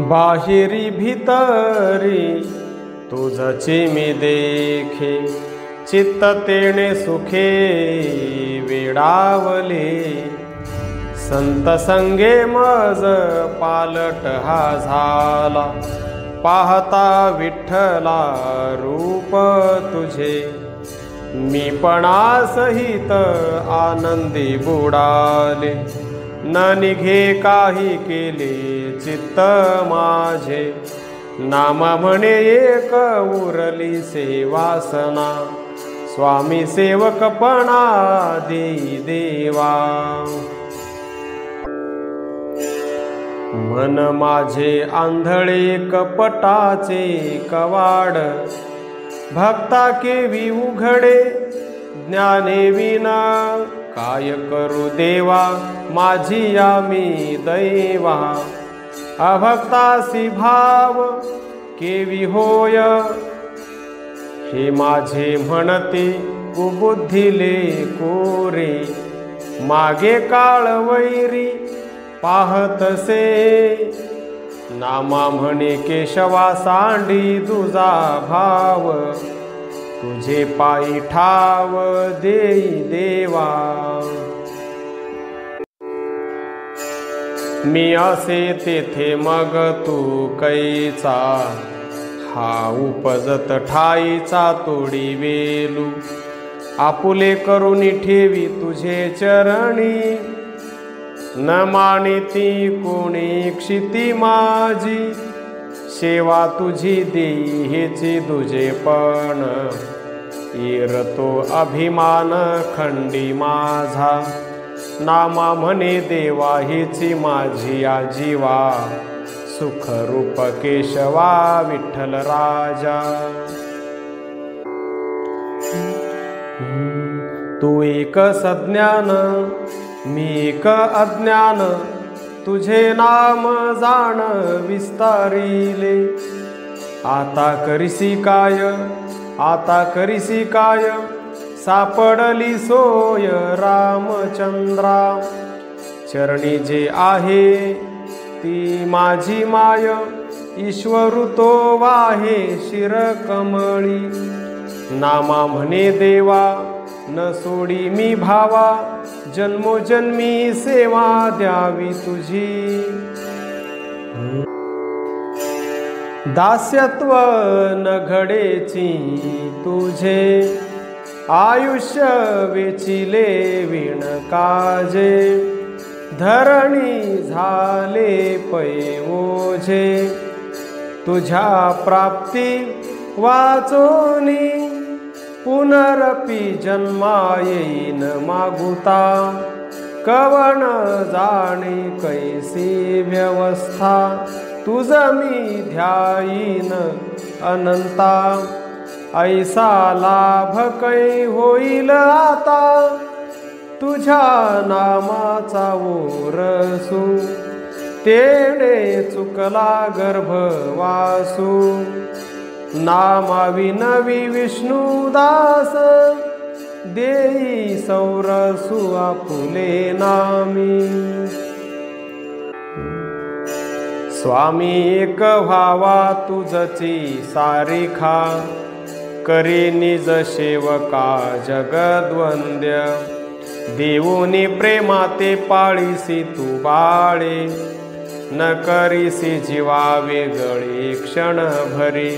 बाहेरी भीतरी तुझचे मी देखे, चित्त तेणे सुखे वेडावले. संत संगे मज पालट हा झाला, पाहता विठ्ठला रूप तुझे. मी पणा सहित आनंदी बुडाले, न निघे काही केले चित्त माझे. नामा म्हणे एक उरली सेवासना, स्वामी सेवकपणा देई देवा. मन माझे आंधळे कपटाचे कवाड, भक्ता केवी उघडे ज्ञाने विना. काय करू देवा माझी आम्ही दैवा, अभक्तासी भाव केवी होय, हे माझे म्हणते कुबुद्धीले कोरे, मागे काळ वैरी पाहतसे, नामा म्हणे केशवा सांडी दुजा भाव, तुझे पायी ठाव देई देवा। मी असे तेथे मग तू कैचा, हा उपजत ठाईचा तोडी वेलू, आपुले करून ठेवी तुझे चरणी, न मानिती कोणी क्षिती माझी, सेवा तुझी देई हेची दुजेपण, येरतो अभिमान खंडी माझा, नामा म्हणे देवा हेची माझी आजीवा, सुखरूप केशवा विठ्ठल राजा। तू एक सज्ञान मी एक अज्ञान, तुझे नाम जाण विस्तारिले, आता करिसी काय आता करिसी काय, सापडली सोय रामचंद्रा, चरणी जे आहे ती माझी माय, ईश्वरू तो वाहे शिरकमळी, नामा म्हणे देवा न सोडी मी भावा, जन्मोजन्मी सेवा द्यावी तुझी, दास्यत्व न घडेची तुझे, आयुष्य वेचिले विण काजे, धरणी झाले पै ओझे, तुझ्या प्राप्ती वाचोनी, पुनरपि जन्मा येईन मागुता, कवन जाणे कैसी व्यवस्था, तुझ मी ध्यायीन अनंता, ऐसा लाभ कै होईल आता, तुझ्या नामाचा ओरसू, तेणे चुकला गर्भवासू, नामा विनवी विष्णुदास, देई सौरसु आपुले नामी, स्वामी एक व्हावा तुझची सारिखा, करी निज सेवका जगद्वंद्य, देऊनी प्रेमाते पाळीसी तू बाळे, न करीसी जीवा वेगळे क्षण भरी,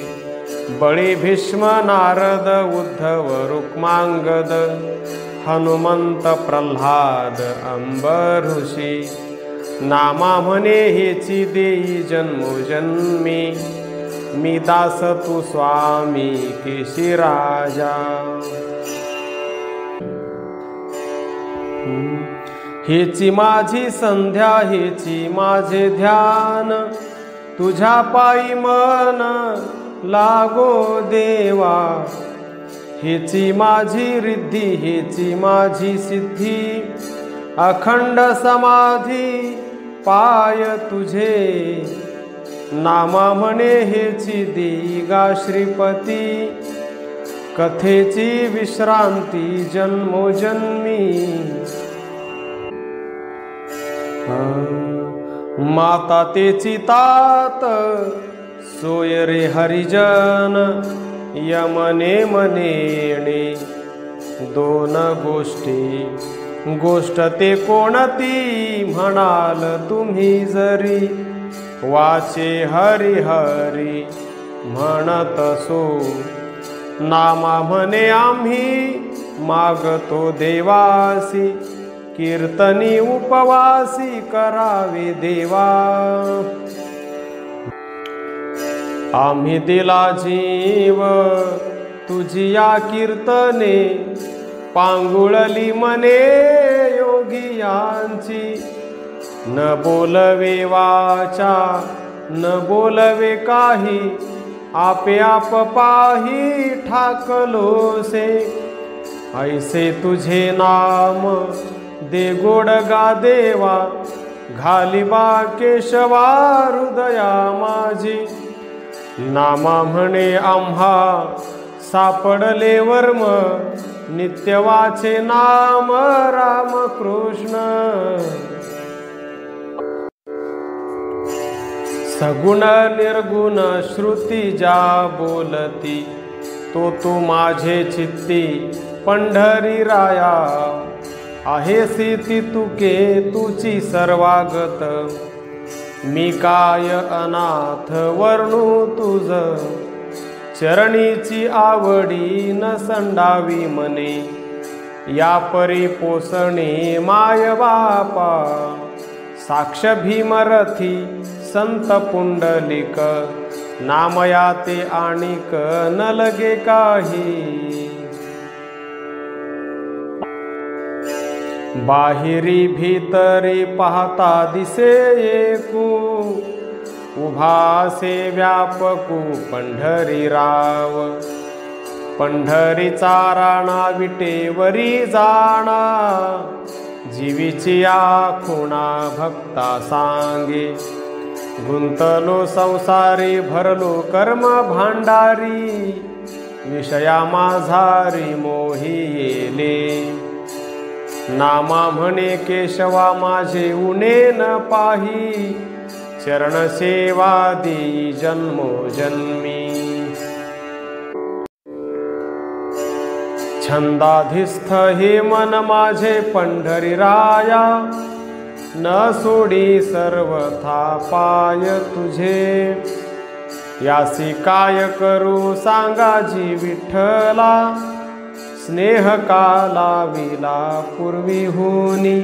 बळी भीष्म नारद उद्धव रुक्मांगद, हनुमंत प्रल्हाद अंबऋषी, नामा म्हणे हेची देई जन्मोजन्मी, मी दास तू स्वामी केशी राजा। हेची माझी संध्या हेची माझे ध्यान, तुझ्या पायी मन लागो देवा, हेची माझी रिद्धी हेची माझी सिद्धी, अखंड समाधी पाय तुझे, नामा म्हणे हेची देईगा श्रीपती, कथेची विश्रांती जन्मोजन्मी, माता तेची तात सोय रे हरिजन, यमने मनेणे दोन गोष्टी, गोष्ट ते कोणती म्हणाल तुम्ही जरी, वाचे हरी हरी म्हणत सो, नामा म्हणे आम्ही मागतो देवासी, कीर्तनी उपवासी करावे देवा, आम्ही दिला जीव तुझी या कीर्तने, पांगुळली मने योगियांची, न बोलवे वाचा न बोलवे काही, आपे आप पाही ठाकलोसे, ऐसे तुझे नाम दे गोड गा देवा, घालिबा केशवा हृदया माझी, नामा म्हणे आम्हा सापडले वर्म, नित्य वाचे नाम राम कृष्ण। सगुण निर्गुण श्रुती ज्या बोलती, तो तू माझे चित्ती पंढरी राया। आहेसी ती तुके तुची सर्वागत, मी काय अनाथ वर्णू तुझ। चरणीची आवडी न संडावी मने, या परी पोसणे माय बापा। साक्ष भीमरथी संत पुंडलिक, नामया ते आणिक न लगे काही। बाहिरी भीतरी पाहता दिसे एकू, उभासे व्यापकू पंढरी राव। पंढरीचा राणा विटेवरी जाणा, जीवीची आखुणा भक्ता सांगे। गुंतलो संसारी भरलो कर्म भांडारी, विषया माझारी मोही येले। नामा म्हणे केशवा माझे उणे न पाही, चरण सेवा देई जन्मोजन्मी। छंदाधिस्थ हे मन माझे पंढरी राया, न सोडी सर्वथा पाय तुझे। यासी काय करू सांगा जी विठ्ठला, स्नेह काला विला पूर्वी होनी।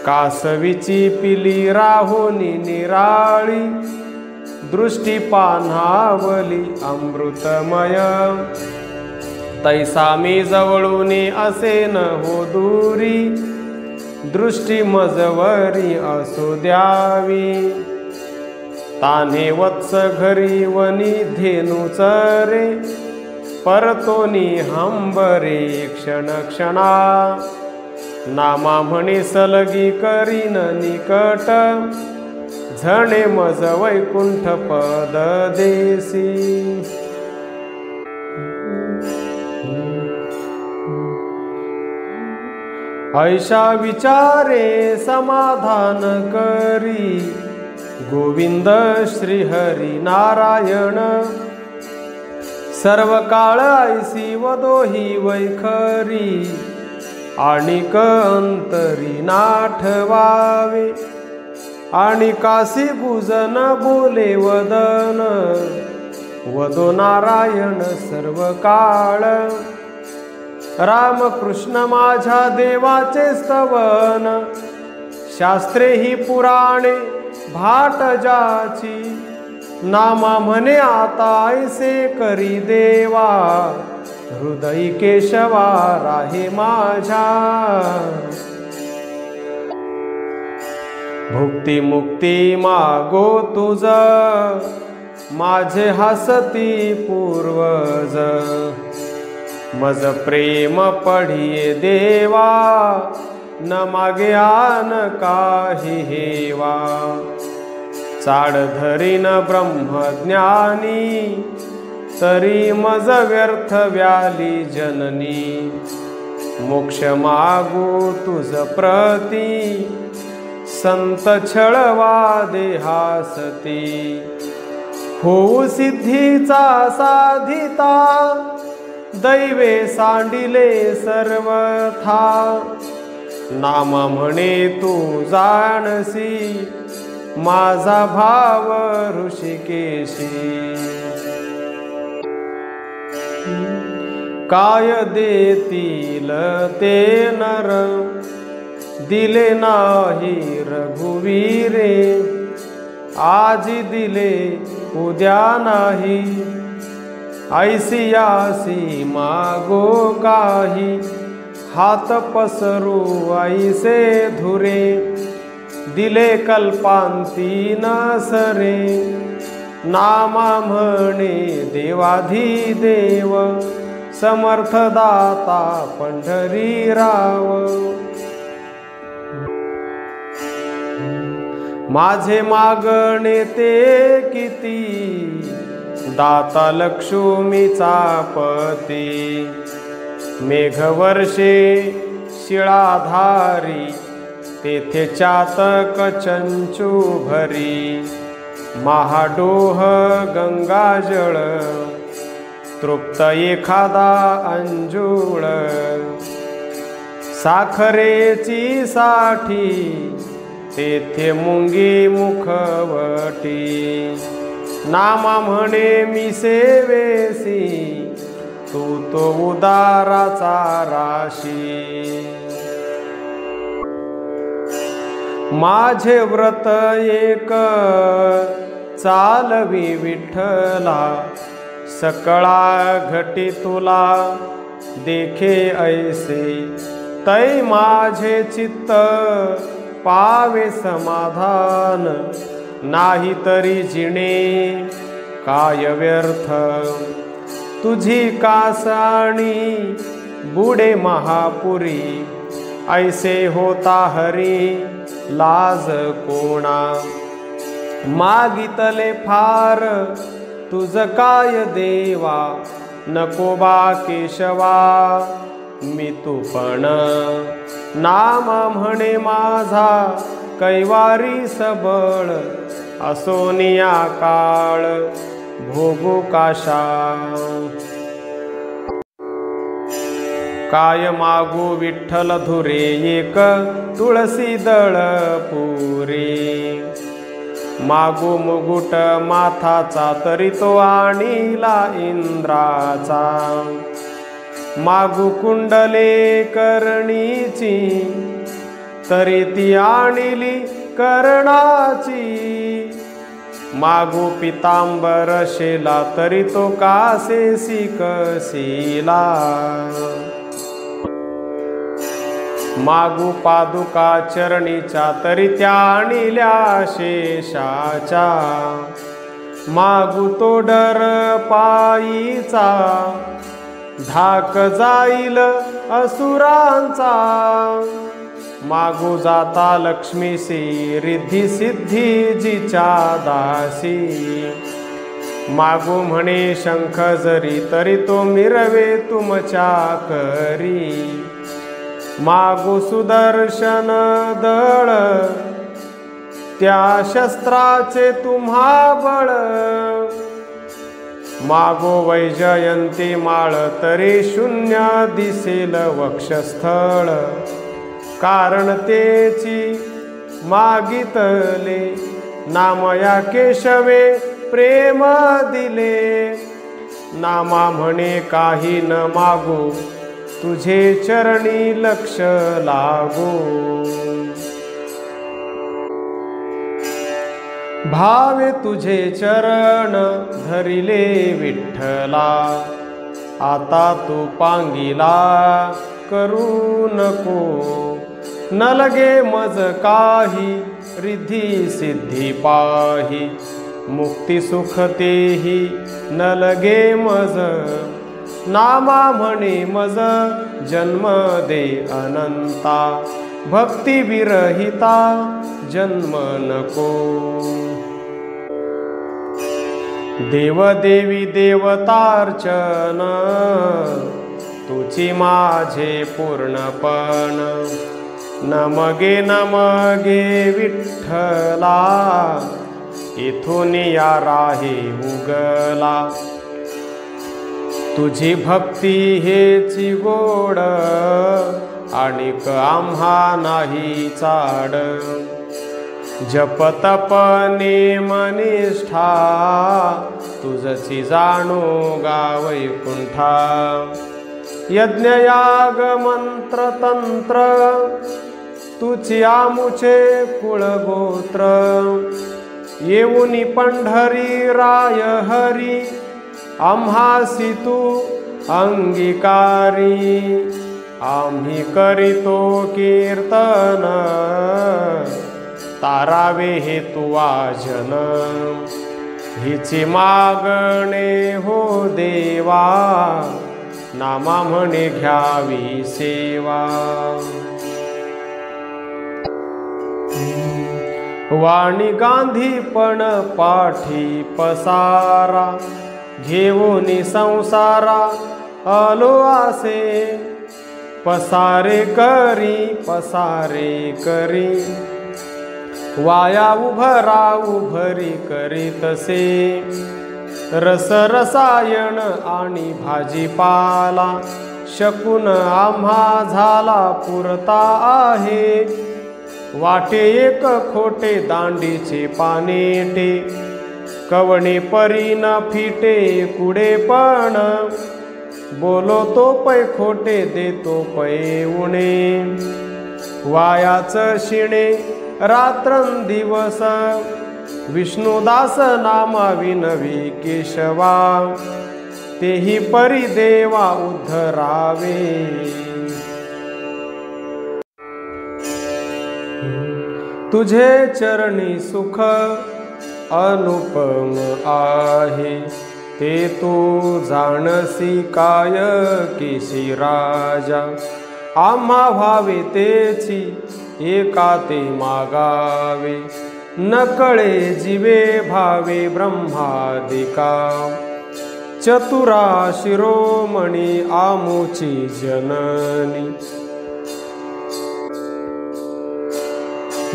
कासवीची पिली राहोनी निराळी, दृष्टी पान्हावली अमृतमय। तैसा मी जवळूनी असे न हो दूरी, दृष्टी मजवरी असू द्यावी। ताने वत्स घरी वनी धेनू चरे, परतोनी हंबरे क्षण क्षणा। नामा म्हणे सलगी करीन निकट, झणे मज वैकुंठ पद देसी। ऐशा विचारे समाधान करी, गोविंद श्री हरी नारायण। सर्व काळ ऐसी वदोही वैखरी, आणिक अंतरी नाठवावे। आणि काशी गुजन बोले वदन, वदो नारायण सर्व काळ। राम कृष्ण माझ्या देवाचे स्तवन, शास्त्रे ही पुराणे भाट जाची। नामा म्हणे आता ऐसे करी देवा, हृदयी केशवा राहे माझ्या। भुक्ती मुक्ती मागो तुझ, माझे हसती पूर्वज। मज प्रेम पढिये देवा, न मागे आन काही हेवा। चाड धरीन ब्रह्मज्ञानी, तरी मज व्यर्थ व्याली जननी। मोक्ष मागू तुझ प्रती, संत छळवा देहासती। होऊ सिद्धीचा साधिता, दैवे सांडिले सर्वथा। नाम म्हणे तू जाणसी, माझा भाव ऋषिकेशी। काय देतील ते नर, दिले नाही रघुवीरे। आजी दिले उद्या नाही, ऐसियासी मागो काही। हात पसरू ऐसे धुरे, दिले कल्पांती न सरे। नामा म्हणे देवाधिदेव, समर्थ दाता पंढरी राव। माझे मागणे ते किती, दाता लक्ष्मीचा पती. मेघवर्षे शिळाधारी, तेथे चातक चंचू भरी. महाडोह गंगाजळ, तृप्त एखादा अंजुळ. साखरेची साठी, तेथे मुंगी मुखवटी. नामा म्हणे मी सेवेसी, तू तो उदाराचा राशी. माझे व्रत एक चालवी विठ्ठला, सकळा घटी तुला देखे ऐसे. तै माझे चित्त पावे समाधान, नाही तरी जिणे काय व्यर्थ. तुझी कासाणी बुडे महापुरी, ऐसे होता हरी लाज कोणा. मागितले फार तुझ काय देवा, नको बा केशवा मी तू पण. नामा म्हणे माझा कैवारी सबळ, असोनिया काळ भोगू काशा. काय मागू विठ्ठल धुरे, एक तुळसी दळ पुरे. मागू मुगुट माथाचा, तरी तो आणिला इंद्राचा. मागू कुंडले कर्णीची, तरी ती आणिली कर्णाची. मागू पितांबर शेला, तरी तो कासेसी कसिला. मागू पादुका चरणीच्या, तरी त्या आणिल्या शेषाच्या. मागू तो डर पायीचा, धाक जाईल असुरांचा. मागू जाता लक्ष्मीसी, रिद्धी सिद्धी जिच्या दासी. मागू म्हणे शंख जरी, तरी तो मिरवे तुमच्या करी. मागू सुदर्शन दळ, त्या शस्त्राचे तुम्हा बळ. मागो वैजयंती माळ, तरी शून्य दिसेल वक्षस्थळ. कारण तेची मागितले, नामया केशवे प्रेम दिले. नामा म्हणे काही न मागू, तुझे चरणी लक्ष लागो. भावे तुझे चरण धरिले विठ्ठला, आता तू पांगिला करू नको. न लगे मज काही रिद्धी सिद्धी पाही, मुक्ती सुख तेही न लगे मज. नामा म्हणे मज जन्म दे अनंता, भक्ती विरहिता जन्म नको. देवदेवी देवतार्चन, तुझी माझे पूर्णपण. नमगे नमगे विठ्ठला, इथून या राही उगला. तुझी भक्ती हेची गोड, आणिक आम्हा नाही चाड. जप तप नेम निष्ठा, तुझची जाणो गाव वैकुंठा. यज्ञयाग मंत्र तंत्र, तुझी आमुचे कुळगोत्र. येऊनी पंढरी राय हरी, आम्हासी तू अंगीकारी. आम्ही करीतो कीर्तन, तारावे हे तुवा जन. हिची मागणे हो देवा, नामा म्हणे घ्यावी सेवा. वाणी गांधी पण पाठी पसारा, घेऊनी संसारा आलो आसे, पसारे करी वाया उभरा उभरी करी तसे, रस रसायन आणि भाजीपाला शकून आम्हा झाला पुरता आहे, वाटे एक खोटे दांडीचे पानेटे, कवणे परी न फिटे कुडे पण, बोलतो पै खोटे देतो पै उणे, वायाच शिणे रात्रंदिवस, विष्णुदास नामा विनवी केशवा, तेही परी देवा उद्धरावे। तुझे चरणी सुख अनुपम आहे, ते तू जाणसी काय केशी राजा, आम्हा व्हावे तेची एका ते मागावे, नकळे जीवे भावे ब्रह्मादिका, चतुरा शिरोमणी आमुची जननी,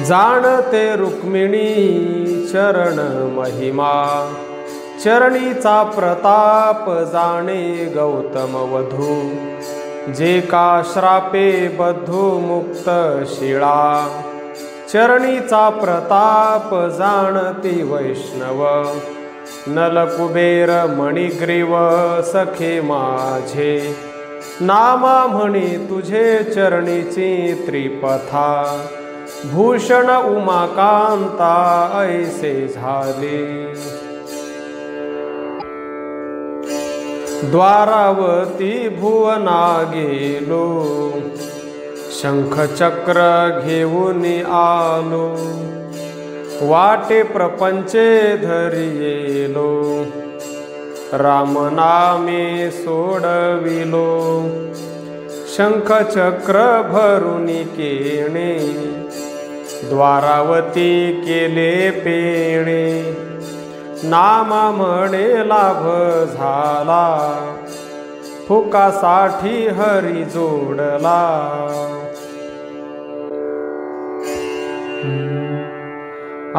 जाणते रुक्मिणी चरण महिमा, चरणीचा प्रताप जाणे गौतम वधू, जे का श्रापे बद्धू मुक्त शिळा, चरणीचा प्रताप जाणती वैष्णव, नलकुबेर मणिग्रीव सखे माझे, नामा म्हणे तुझे चरणीची त्रिपथा, भूषण उमाकांता ऐसे झाले, द्वारावती भुवना गेलो, शंख चक्र घेऊन आलो, वाटे प्रपंचे धरियेलो, रामनामे सोडविलो, शंख चक्र भरून केणे, द्वारावती केले पेणे, नामा म्हणे लाभ झाला, फुकासाठी हरी जोडला,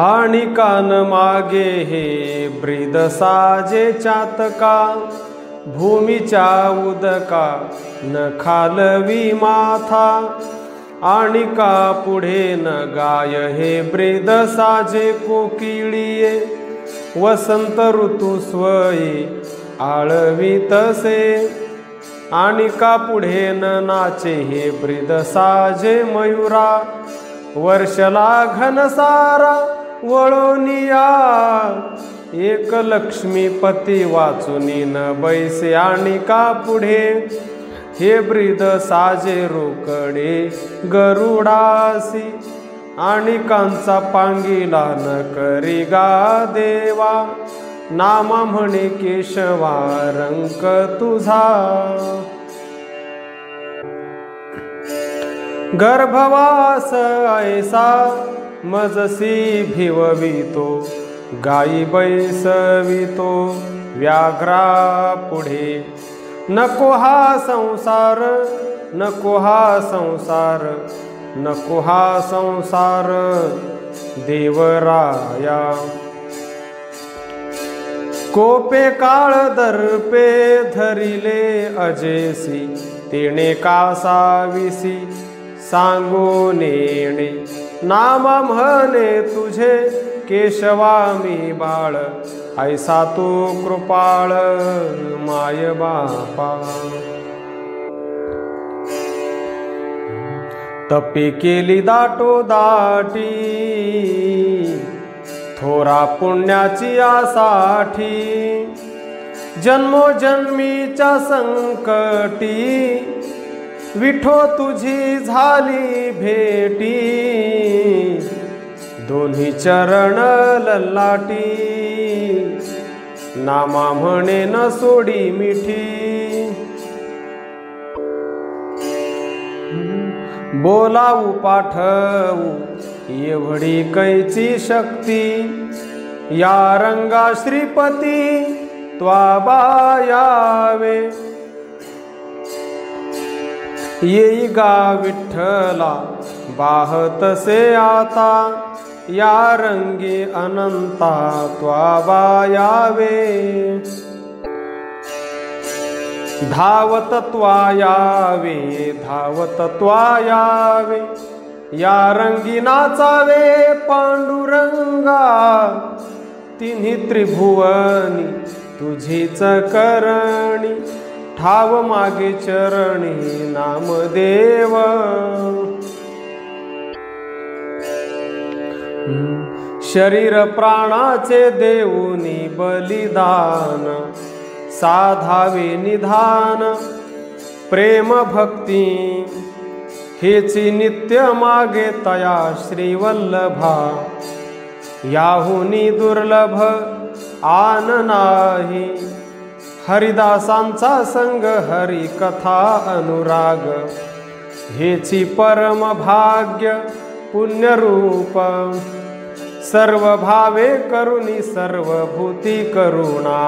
आणि कान मागे हे ब्रीद साजे चातका, भूमीच्या उदका न खालवी माथा, आणि का पुढे न गाय हे ब्रीद साजे कोकिळीये, वसंत ऋतू स्वयी आळवी तसे, आणि का पुढे न नाचे हे ब्रीद साजे मयुरा, वर्षला घनसारा वळोनिया, एक लक्ष्मीपती वाचुनी न बैसे, आणि का पुढे हे ब्रीद साजे रोकडे गरुडासी, आणि कांचा पांगिला न करी गा देवा, नामा म्हणे केशवा रंक तुझा, गर्भवास ऐसा मजसी भिववितो, गाई बैसवितो व्याघ्रा पुढे, नको हा संसार नको हा संसार नको हा संसार देवराया, कोपे काळ दर्पे धरिले अजेसी, तेणे कासाविसी सांगो नेणे, नामा म्हणे तुझे केशवा मी बाळ, ऐसा तू कृपाळ माय बापा, तपी केली दाटो दाटी, थोरा पुण्याची आसाठी, जन्मोजन्मीच्या संकटी, विठो तुझी झाली भेटी, दोन्ही चरण ललाटी, नामा म्हणे न सोडी मिठी, बोलावू पाठवू एवढी कैची शक्ती या रंगा श्रीपती त्वाबायावे येई गा विठ्ठला बाहतसे आता या रंगी अनंता त्वाबायावे धावत त्वायावे धावत त्वायावे या रंगी नाचावे पांडुरंगा तिन्ही त्रिभुवनी तुझीच करणी ठाव मागे चरणी नामदेव शरीर प्राणाचे देऊनी बलिदान साधावे निधान प्रेम भक्ती हेची नित्य मागे तया श्रीवल्लभा याहुनी दुर्लभ आन नाही हरिदासांचा संग हरी कथा अनुराग हेची परम भाग्य पुण्यरूप सर्व भावे करुणी सर्वभूती करुणा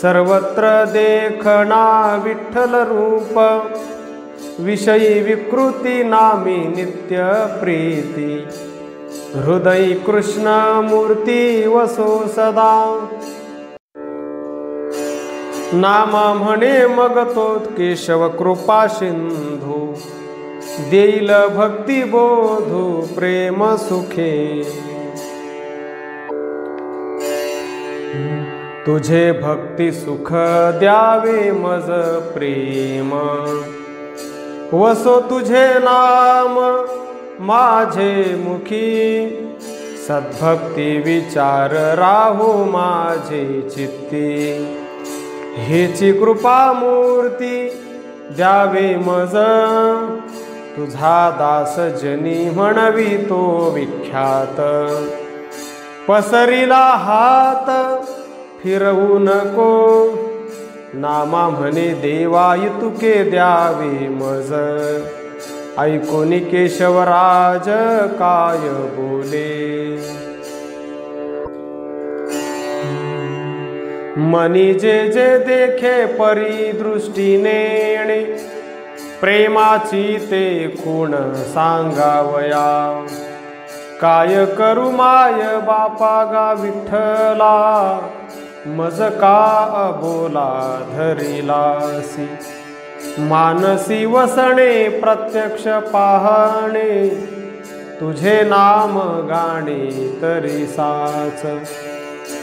सर्वत्र देखना विठ्ठल रूप विषयी विकृती नामी नित्य प्रीती हृदयी कृष्ण मूर्ती वसो सदा नामा म्हणे मग तो केशव कृपा सिंधू देईल भक्ती बोधू प्रेम सुखे तुझे भक्ती सुख द्यावे मज प्रेम वसो तुझे नाम माझे मुखी सद्भक्ती विचार राहू माझे चित्ती हेची कृपा मूर्ती द्यावे मज तुझा दास जनी म्हणवी तो विख्यात पसरीला हात फिरवू नको नामा म्हणे देवा इतुके द्यावे मज ऐकोनी केशवराज काय बोले मनी जे जे देखे परी दृष्टीने प्रेमाची ते खूण सांगावया काय करू माय बापा गा विठ्ठला मज का बोला धरिलासी मानसी वसणे प्रत्यक्ष पाहणे तुझे नाम गाणे तरी साच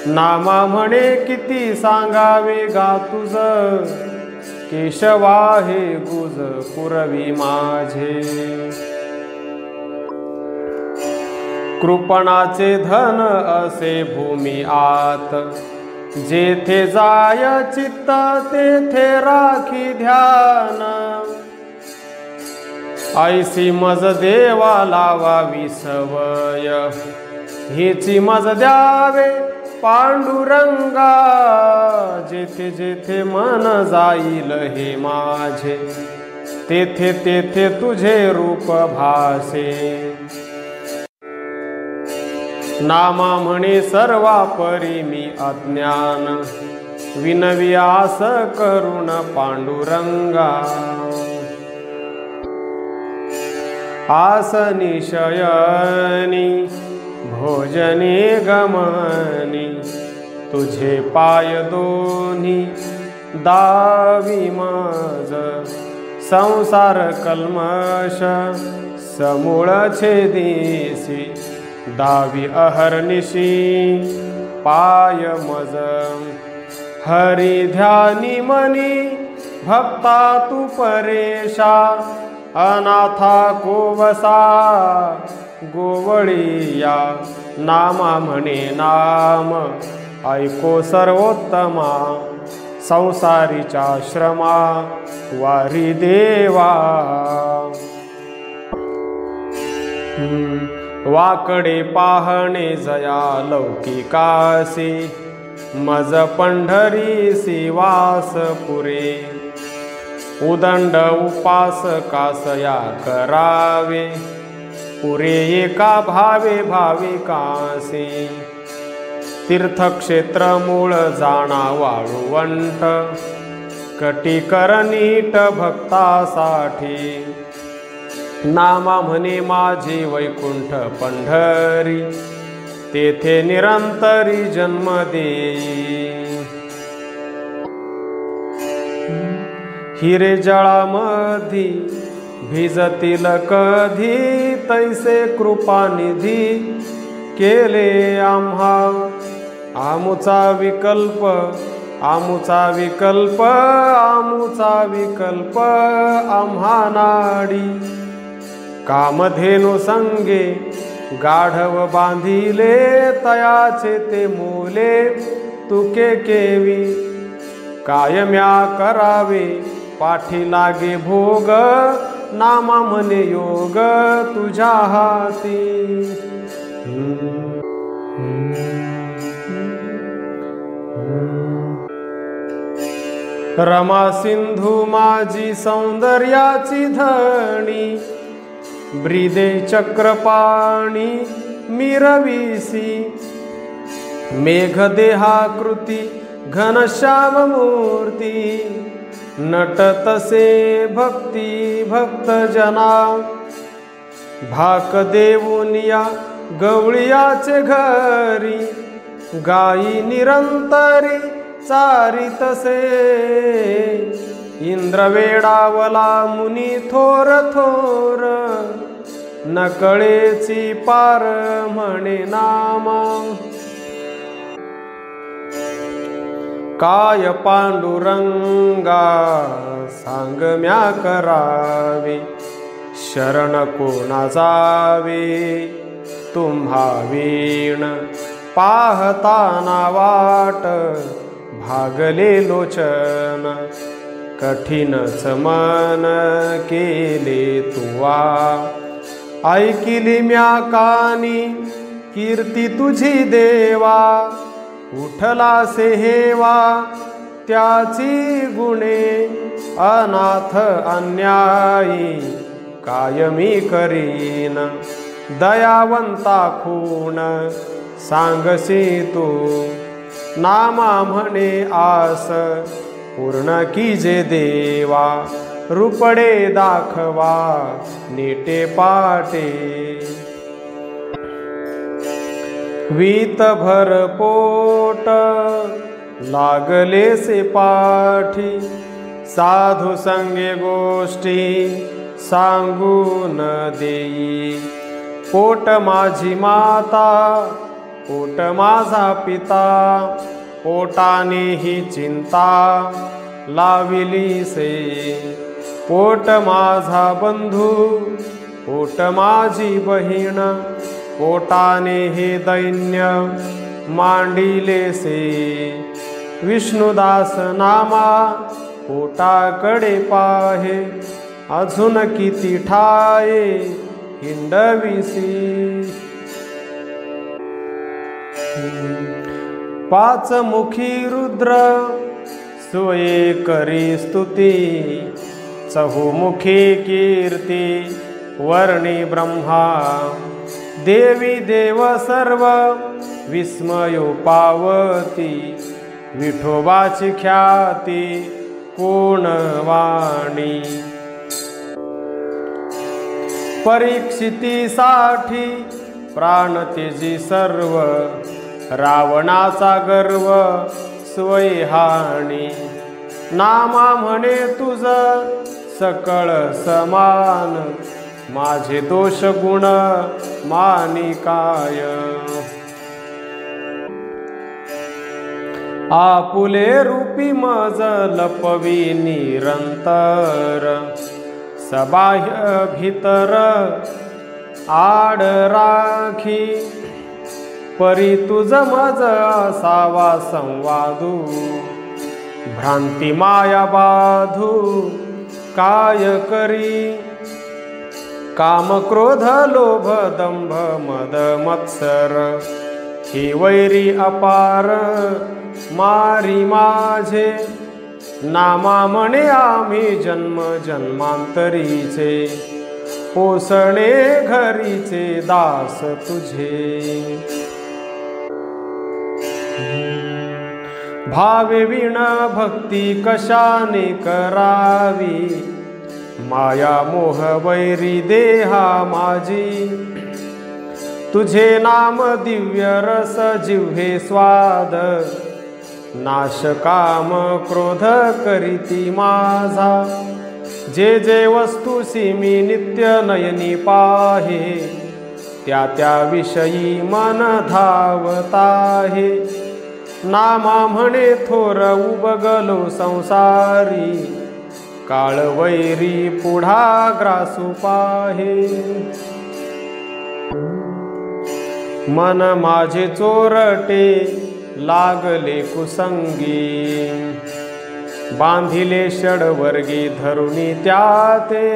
नामा म्हणे किती सांगावे गा तुझ केशवा हे गुज पुरवी माझे कृपणाचे धन असे भूमी आत जेथे जाय चित्त तेथे राखी ध्यान ऐसी मज देवा लावावी सवय हेची मज द्यावे पांडुरंगा जेथे जेथे मन जाईल हे माझे तेथे तेथे तुझे रूप भासे नामा म्हणे सर्वा परी मी अज्ञान विनवी आस करुण पांडुरंगा आसनी शयनी भोजने गमनी तुझे पाय दोन्ही दावी मज संसार कल्मष समूळ छेदिसी दावी अहर्निशी पाय मज हरी ध्यानी मनी भक्ता तू परेशा अनाथा कोवसा गोवळिया नामा म्हणे नाम ऐको सर्वोत्तमा संसारीच्या श्रमा वारी देवा वाकडे पाहणे जया लौकिकासी मज पंढरीसी वास पुरे उदंड उपास कासया करावे पुरे एका भावे भाविकासी तीर्थक्षेत्र मूळ जाणा वाळुवंट कटीकर नीट भक्तासाठी नामा म्हणे माझी वैकुंठ पंढरी तेथे निरंतरी जन्म देई हिरे जळामधी भिजतील कधी तैसे कृपानिधी केले आम्हा आमुचा विकल्प आमुचा विकल्प आमुचा विकल्प आम्हा नाडी कामधेनु संगे गाढव बांधिले तयाचे ते मोले तुके केवी कायम्या करावे पाठी लागे भोग नामा म्हणे योग तुझ्या हाती रमा सिंधू माझी सौंदर्याची धणी ब्रिदे चक्रपाणी मिरवीसी मेघ देहाकृती घनश्याम मूर्ती नटतसे भक्ती भक्तजना भाक देऊनिया गवळियाचे घरी गाई निरंतरी चारितसे इंद्र वेडावला मुनी थोर थोर नकळेची पार म्हणे नामा काय पांडुरंगा सांग म्या करावे शरण कोणा जावे तुम्हा वीण पाहताना वाट भागले लोचन कठीणच मन केले तुवा ऐकिली म्या कानी कीर्ती तुझी देवा उठला से हेवा त्याची गुणे अनाथ अन्यायी कायमी करीन दयावंता खूण सांगसी तू नामा म्हणे आस पूर्ण कीजे देवा रूपडे दाखवा नीटे पाटे वीत भर पोट लागले से पाठी साधू संगे गोष्टी सांगून देई पोट माझी माता पोट माझा पिता पोटाने ही चिंता लाविली से पोट माझा बंधू पोट माझी बहीण पोटाने हे दैन्य मांडिले से विष्णुदास नामा पोटाकडे पाहे अजून किती ठाये हिंडविसी पाचमुखी रुद्र सोये करी स्तुती चहुमुखी कीर्ती वर्णी ब्रह्मा देवी देव सर्व विस्मयो पावती विठोबाची ख्याती कोण वाणी परीक्षितीसाठी प्राण तेजी सर्व रावणाचा गर्व स्वयहाणी नामा म्हणे तुझ सकळ समान माझे दोष गुण मानिकाय आपुले रूपी मज लपवी निरंतर सबाह्य भीतर आड राखी परी तुझ मज असावा संवादू भ्रांती माया बाधू काय करी काम क्रोध लोभ दंभ मद मत्सर ही वैरी अपार मारी माझे नामा म्हणे आम्ही जन्म जन्मांतरीचे पोसणे घरीचे दास तुझे। भावे विण भक्ती कशाने करावी, माया मोह वैरी देहा माझी। तुझे नाम दिव्य रस जिव्हे स्वाद, नाश काम क्रोध करीती माझा। जे जे वस्तुसी मी नित्य नयनी पाहे, त्या त्या विषयी मन धावताहे। नामा म्हणे थोर उबगलो संसारी, काळ वैरी पुढा ग्रासू पाहे। मन माझे चोरटे लागले कुसंगी, बांधिले षडवर्गी धरुनी त्याते।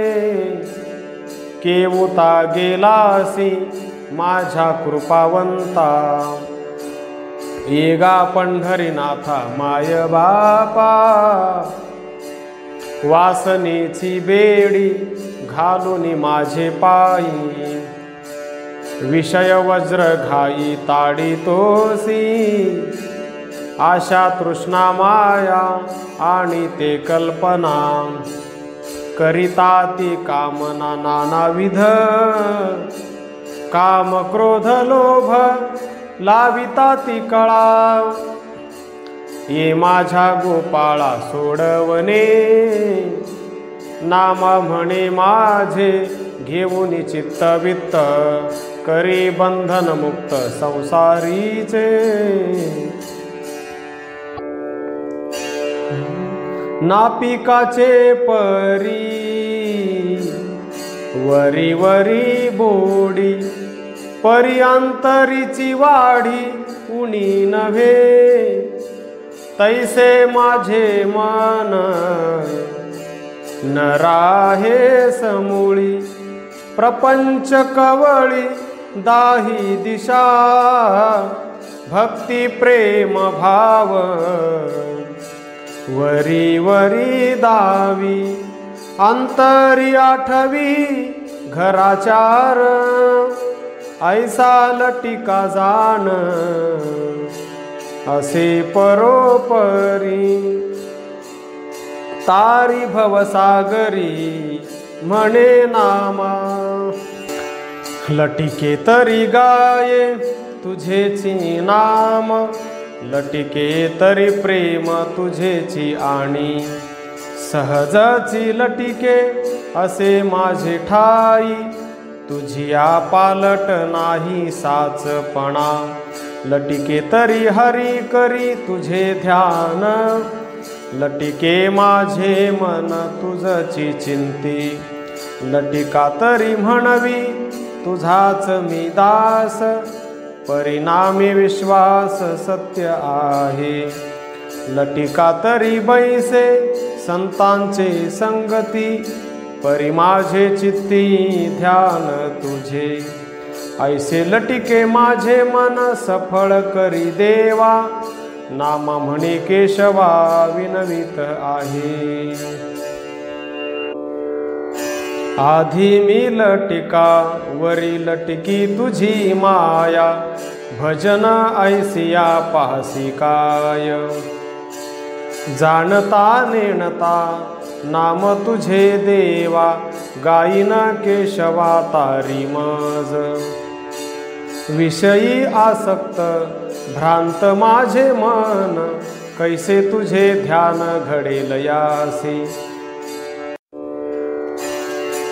केवुता गेलासी माझ्या कृपावंता, येगा पंढरीनाथा माय बापा। वासनेची बेडी घालूनी माझे पायी, विषय वज्र घाई ताडी तोसी। आशा तृष्णा माया आणि ते कल्पना, करिता ती कामना नानाविध। काम क्रोध लोभ लाविता ती कळा, ये माझ्या गोपाळा सोडवणे। नामा म्हणे माझे घेऊन चित्तवित्त, करी बंधन मुक्त संसारीचे। नापिकाचे परी वरी वरी बोडी, पर्यांतरीची वाढी उणी नव्हे। तैसे माझे मन न राहे समूळी, प्रपंच कवळी दाही दिशा। भक्ती प्रेम भाव वरी वरी दावी, अंतरी आठवी घराचार। ऐसा लटिका जाण असे परोपरी, तारी भवसागरी म्हणे नामा। लटिके तरी गाये तुझेची नाम, लटिके तरी प्रेम तुझेची आणी। सहजची लटिके असे माझे ठाई, तुझिया पालट नाही साचपणा। लटिके तरी हरी करी तुझे ध्यान, लटिके माझे मन तुझची चिंती। लटिका तरी म्हणवी तुझाच मी दास, परिणामी विश्वास सत्य आहे। लटिका तरी बैसे संतांचे संगती, परी माझे चित्ती ध्यान तुझे। ऐसे लटिके माझे मन सफळ करी देवा, नाम म्हणे केशवा विनवित आहे। आधी मी लटिका वरी लटकी तुझी माया, भजन ऐसिया पाहसी काय। जाणता नेणता नाम तुझे देवा, गायीन केशवा तारी मज। विषयी आसक्त भ्रांत माझे मन, कैसे तुझे ध्यान घडेल यासी।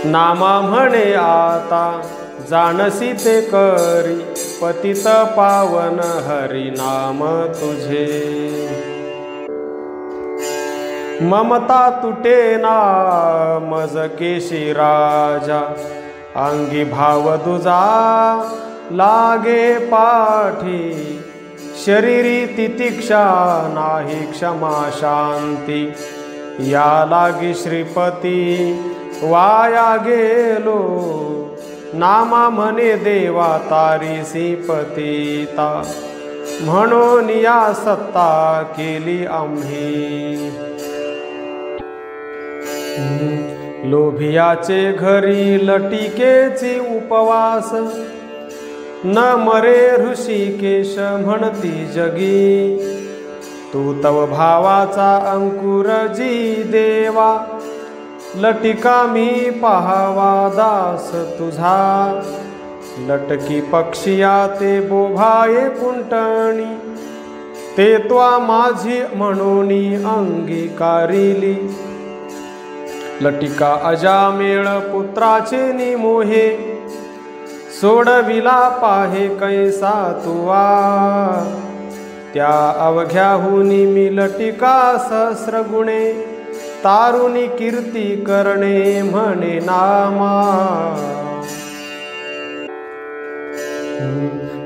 नामा म्हणे आता जाणसी ते करी, पतित पावन हरी नाम तुझे। ममता तुटेना मज केशी राजा, अंगी भाव तुझा लागे पाठी। शरीरी तितिक्षा नाही क्षमा शांती, या लागी श्रीपती वाया गेलो। नामा म्हणे देवा तारीसी पतिता, म्हणून या सत्ता केली आम्ही। लोभियाचे घरी लटिकेची उपवास, न मरे ऋषिकेश म्हणती जगी. तू तव भावाचा अंकुर जी देवा, लटिका मी पाहावा दास तुझा. लटकी पक्षिया ते बोभाये कुंटणी, ते त्वा माझी म्हणूनी अंगीकारिली. लटिका अजामेळ पुत्राचे निमोहे, सोडविला पाहे कैसा तुवा. त्या अवघ्याहुनी मी लटिका सहस्र गुणे, तारुणी कीर्ती करणे म्हणे नामा.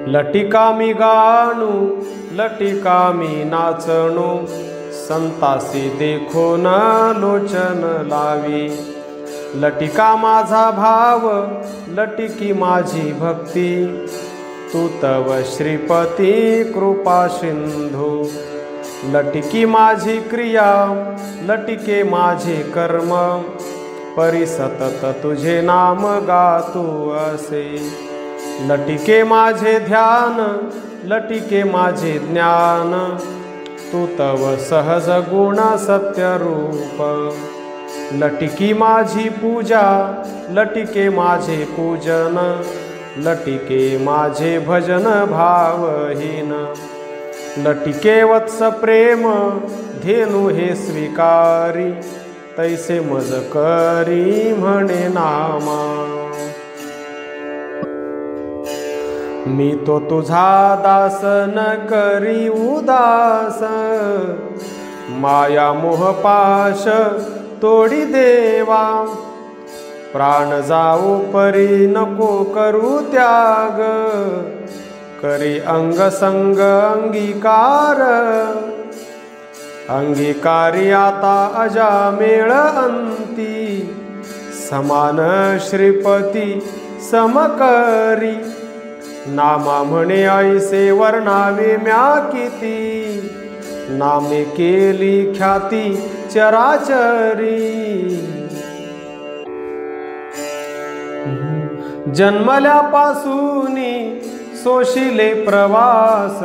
लटिका मी गाणू, लटिका मी नाचणू, संतासी देखो न लोचन लावी. लटिका माझा भाव, लटिकी माझी भक्ती, तू तव श्रीपती कृपा सिंधू. लटिकी माझी क्रिया, लटिके माझे कर्म, परिसतत तुझे नाम गातू असे. लटिके माझे ध्यान, लटिके माझे ज्ञान, तू तव सहज गुण सत्य रूप. लटिकी माझी पूजा, लटिके माझे पूजन, लटिके माझे भजन भावहीन. लटिके वत्स प्रेम, धेनु हे स्वीकारी, तैसे मज करी म्हणे नामा. मी तो तुझा दास न करी उदास, माया मोह पाश तोडी देवा. प्राण जाऊ परी नको करू त्याग, करी अंग संग अंगीकार. अंगीकारी आता अजामेळ अंती, समान श्रीपती समकरी. नामा म्हणे ऐसे वर्णावे म्या किती, नामे केली ख्याती चराचरी. जन्मल्यापासूनी सोशिले प्रवास,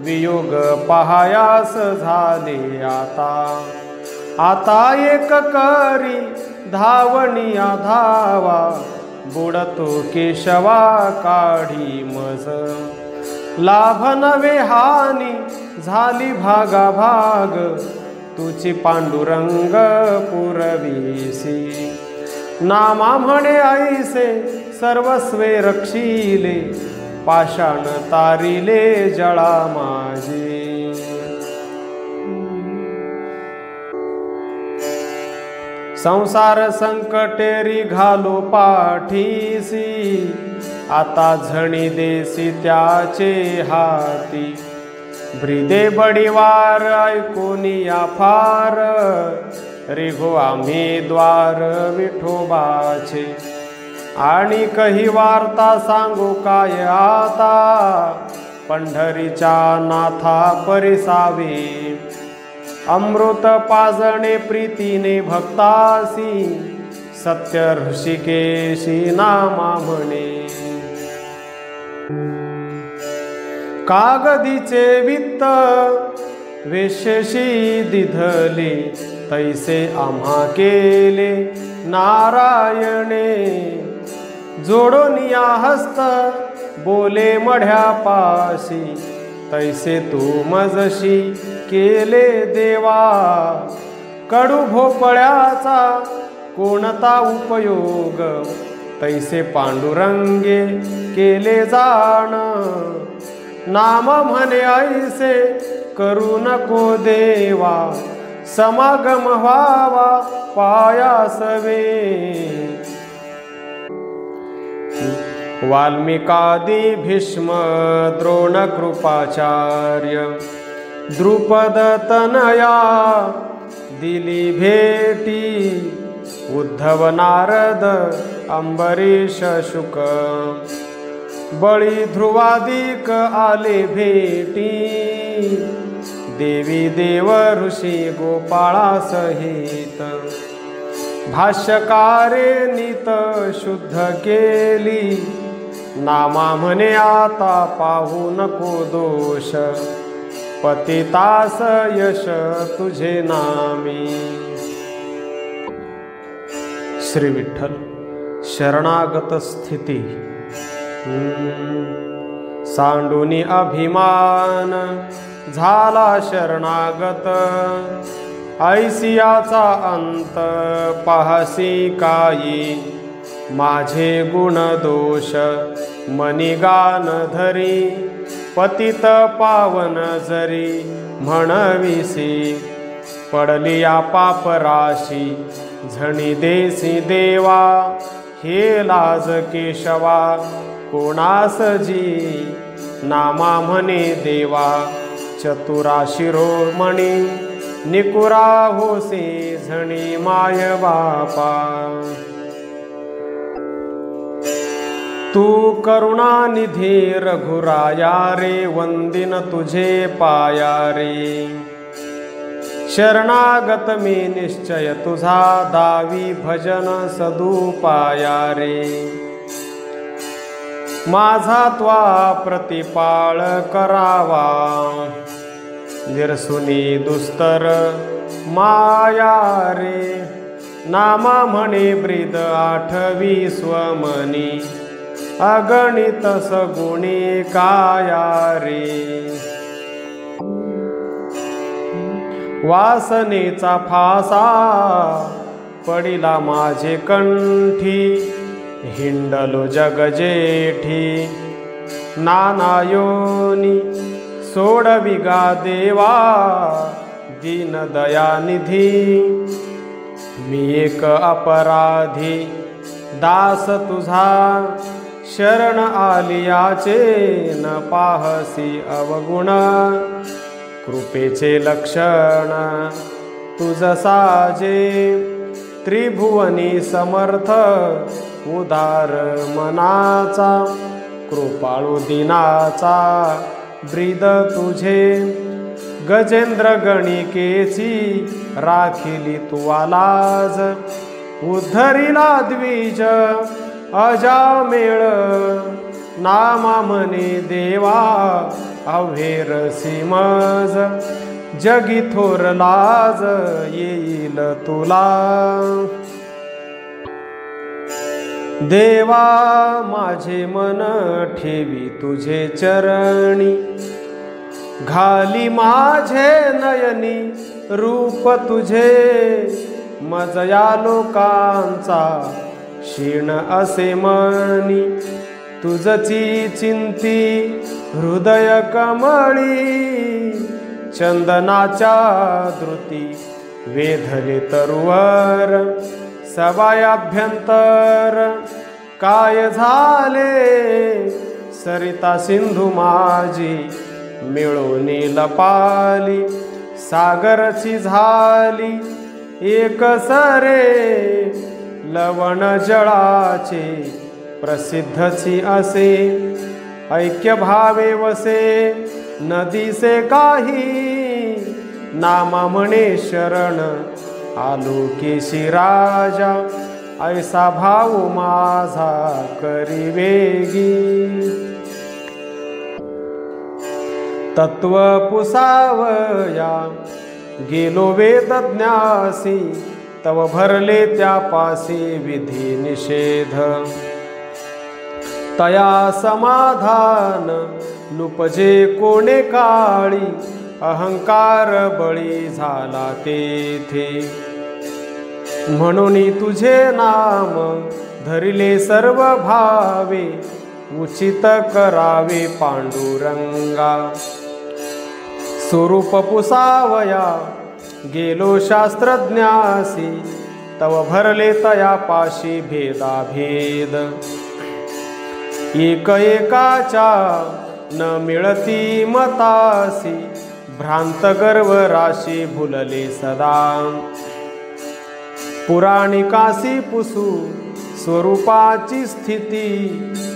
वियोग पहायास झाले आता. आता एक करी धावणिया धावा, बुडतो केशवा काढी मज. लाभ नवे हानी झाली भागाभाग, तुची पांडुरंग पुरवीसी. नामा म्हणे ऐसे सर्वस्वे रक्षिले, पाषाण तारिले जळा माझे. संसार संकटेरी घालो पाठीसी, आता झणी देसी त्याचे हाती. ब्रिदे बडीवार ऐकोनिया फार, रिघो आम्ही द्वार विठोबाचे. आणि कही वार्ता सांगू काय आता, पंढरीच्या नाथा परिसावे. अमृत पाजणे प्रीतीने भक्तासी, सत्य ऋषिकेशी नामा म्हणे. कागदीचे वित्त वेशेशी दिधले, तैसे आम्हा केले नारायणे. जोडोनिया हस्त बोले मढ्यापाशी, तैसे तू मजशी केले देवा. कडू भोपळ्याचा कोणता उपयोग, तैसे पांडुरंगे केले जाण. नाम म्हणे ऐसे करू नको देवा, समागम व्हावा पायासवे. वाल्मिकादी भीष्म द्रोण कृपाचार्य, द्रुपद तनया दिली भेटी. उद्धव नारद अंबरीश शुक, बळी ध्रुवादिक आले भेटी. देवी देव ऋषी गोपाळा सहित, भाष्यकारे नीत शुद्ध केली, नामा म्हणे आता पाहू नको दोष, पतितास यश तुझे नामी. श्री विठ्ठल. शरणागत स्थिती. सांडूनी अभिमान झाला शरणागत, ऐसियाचा अंत पाहसी काई, माझे गुण दोष मनी गान धरी, पतित पावन जरी म्हणविसी, पडली या पापराशी झणी देसी देवा, हे लाज केशवा कोणास जी, नामा म्हणे देवा चतुरा शिरोमणी, निकुरा होसी झणी माय बापा. तू करुणानिधी रघुराया रे, वंदिन तुझे पाया रे, शरणागत मी निश्चय तुझा, दावी भजन सदुपाया रे. माझा त्वा प्रतिपाळ करावा, निरसुनी दुस्तर माया रे, नामा म्हणे ब्रीद आठवी स्वमनी, अगणित सगुणी काया रे. वासनेचा फासा पडिला माझे कंठी, हिंडलो जग जेठी, नाना योनी सोडविगा देवा, दीन दयानिधी. मी एक अपराधी दास तुझा, शरण आलियाचे न पाहसी अवगुण, कृपेचे लक्षण तुझ साजे, त्रिभुवनी समर्थ उदार मनाचा, कृपाळू दिनाचा ब्रीद तुझे, गजेंद्र गणिकेची राखिली तू लाज, उद्धरिला द्विज अजामेळ, नामा म्हणे देवा अव्हेर सीमज, जगी थोर लाज येईल तुला. देवा माझे मन ठेवी तुझे चरणी, घाली माझे नयनी रूप तुझे, मजया लोकांचा क्षीण असे मनी, तुझची चिंती हृदय कमळी, चंदनाच्या धृती वेधले तरुवर, सवायाभ्यंतर काय झाले, सरिता सिंधू माझी मिळून लपाली, सागरची झाली एक सरे, लवण जळाचे प्रसिद्धची असे, ऐक्य भावे वसे नदीसे काही, नामा म्हणे शरण आलो केशी राजा, ऐसा भाऊ माझा करी वेगी. तत्व पुसावया गेलो वेदज्ञासी, तव भरले त्यापासी विधी निषेध, तया समाधान नुपजे कोणे काळी, अहंकार बळी झाला तेथे. म्हणून तुझे नाम धरिले सर्व भावे, उचित करावे पांडुरंगा. स्वरूप पुसावया गेलो शास्त्रज्ञासी, तव भरले तयापाशी भेदाभेद. एक एकाच्या न मिळती मतासी, भ्रांत गर्व राशी भुलले सदा. पुराणिकासी पुसू स्वरूपाची स्थिती,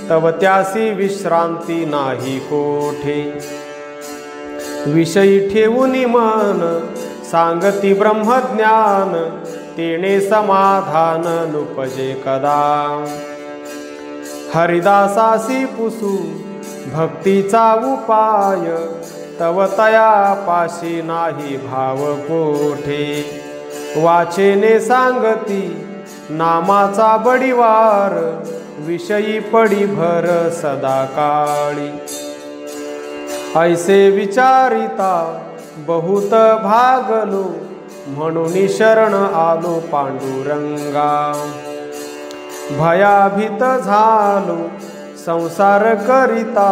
तव त्यासी विश्रांती नाही कोठे. विषयी ठेवून मन सांगती ब्रह्मज्ञान, तेने समाधान नुपजे कदा। हरिदासासी पुसू भक्तीचा उपाय, तव तया पाशी नाही भाव कोठे। वाचेने सांगती नामाचा बडिवार, विषयी पडी भर सदा काळी। ऐसे विचारिता बहुत भागलो, म्हणून शरण आलो पांडुरंगा। भयाभीत झालो संसार करिता,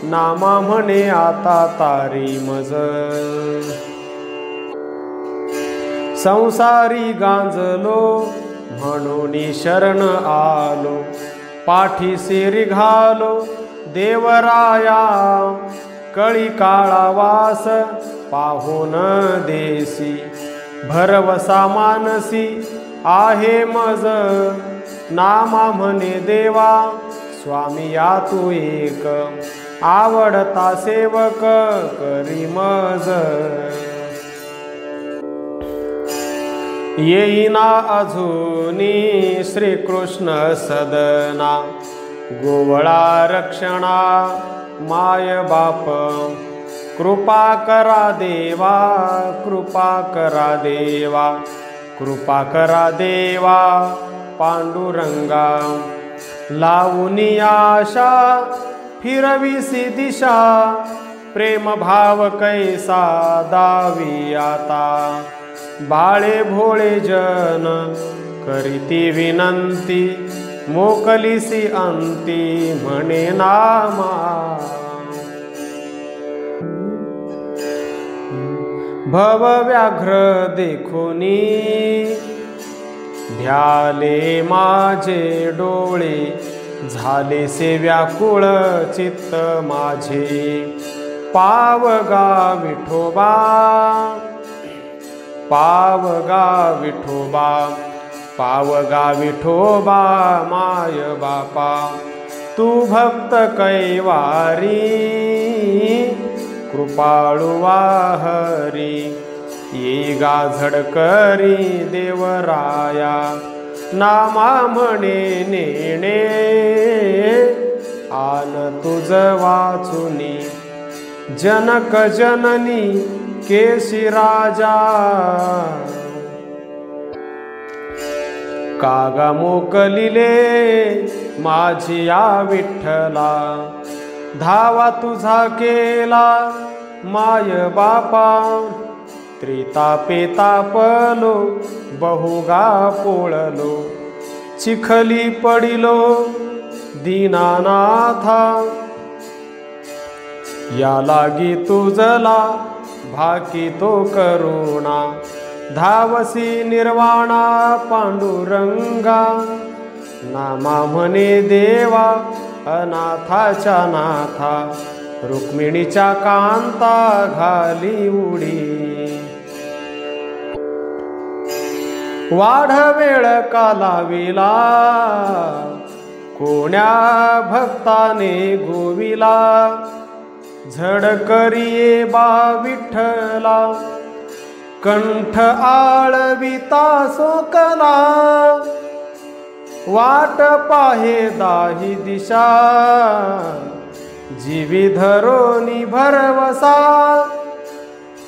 नामा म्हणे आता तारी मज। संसारी गांजलो म्हणून शरण आलो, पाठीसी रिघालो देवराया। कळी काळा वास पाहून देसी, भरवसा मानसी आहे मज। नामा म्हणे देवा स्वामी या तू एक, आवडता सेवक करी मज। येईना अजूनी श्रीकृष्ण सदना, गोवळा रक्षणा माय बाप। कृपा करा देवा, कृपा करा देवा, कृपा करा देवा पांडुरंगा। लावूनी आशा फिरविसी दिशा, प्रेम भाव कैसा दावी आता। बाळे भोळे जन करीती विनंती, मोकलीसी अंती म्हणे नामा। भव व्याघ्र देखोनी भ्याले माझे डोळे, झालेसे व्याकुळ चित्त माझे। पावगा विठोबा, पावगा विठोबा, पावगा विठोबा माय बापा। तू भक्त कैवारी, कृपाळुवा हरी। येगा झडकरी देवराया, नामा म्हणे नेणे आन तुझ वाचुनी। जनक जननी केशी राजा, कागा मोकलिले माझी या विठ्ठला। धावा तुझा केला माय बापा, त्रितापे तापलो बहुगा पोळलो। चिखली पडिलो दीनानाथा, या लागी तुझला भाकी तो करुणा। धावसी निर्वाणा पांडुरंगा, नामा म्हणे देवा अनाथाच्या नाथा। रुक्मिणीच्या कांता घाली उडी, वाढ वेळ का लाविला कोण्या भक्ताने गोविला। झडकरिये बा विठ्ठला, कंठ आळविता सोकला। वाट पाहे दाही दिशा, जीवी धरोनी भरवसा।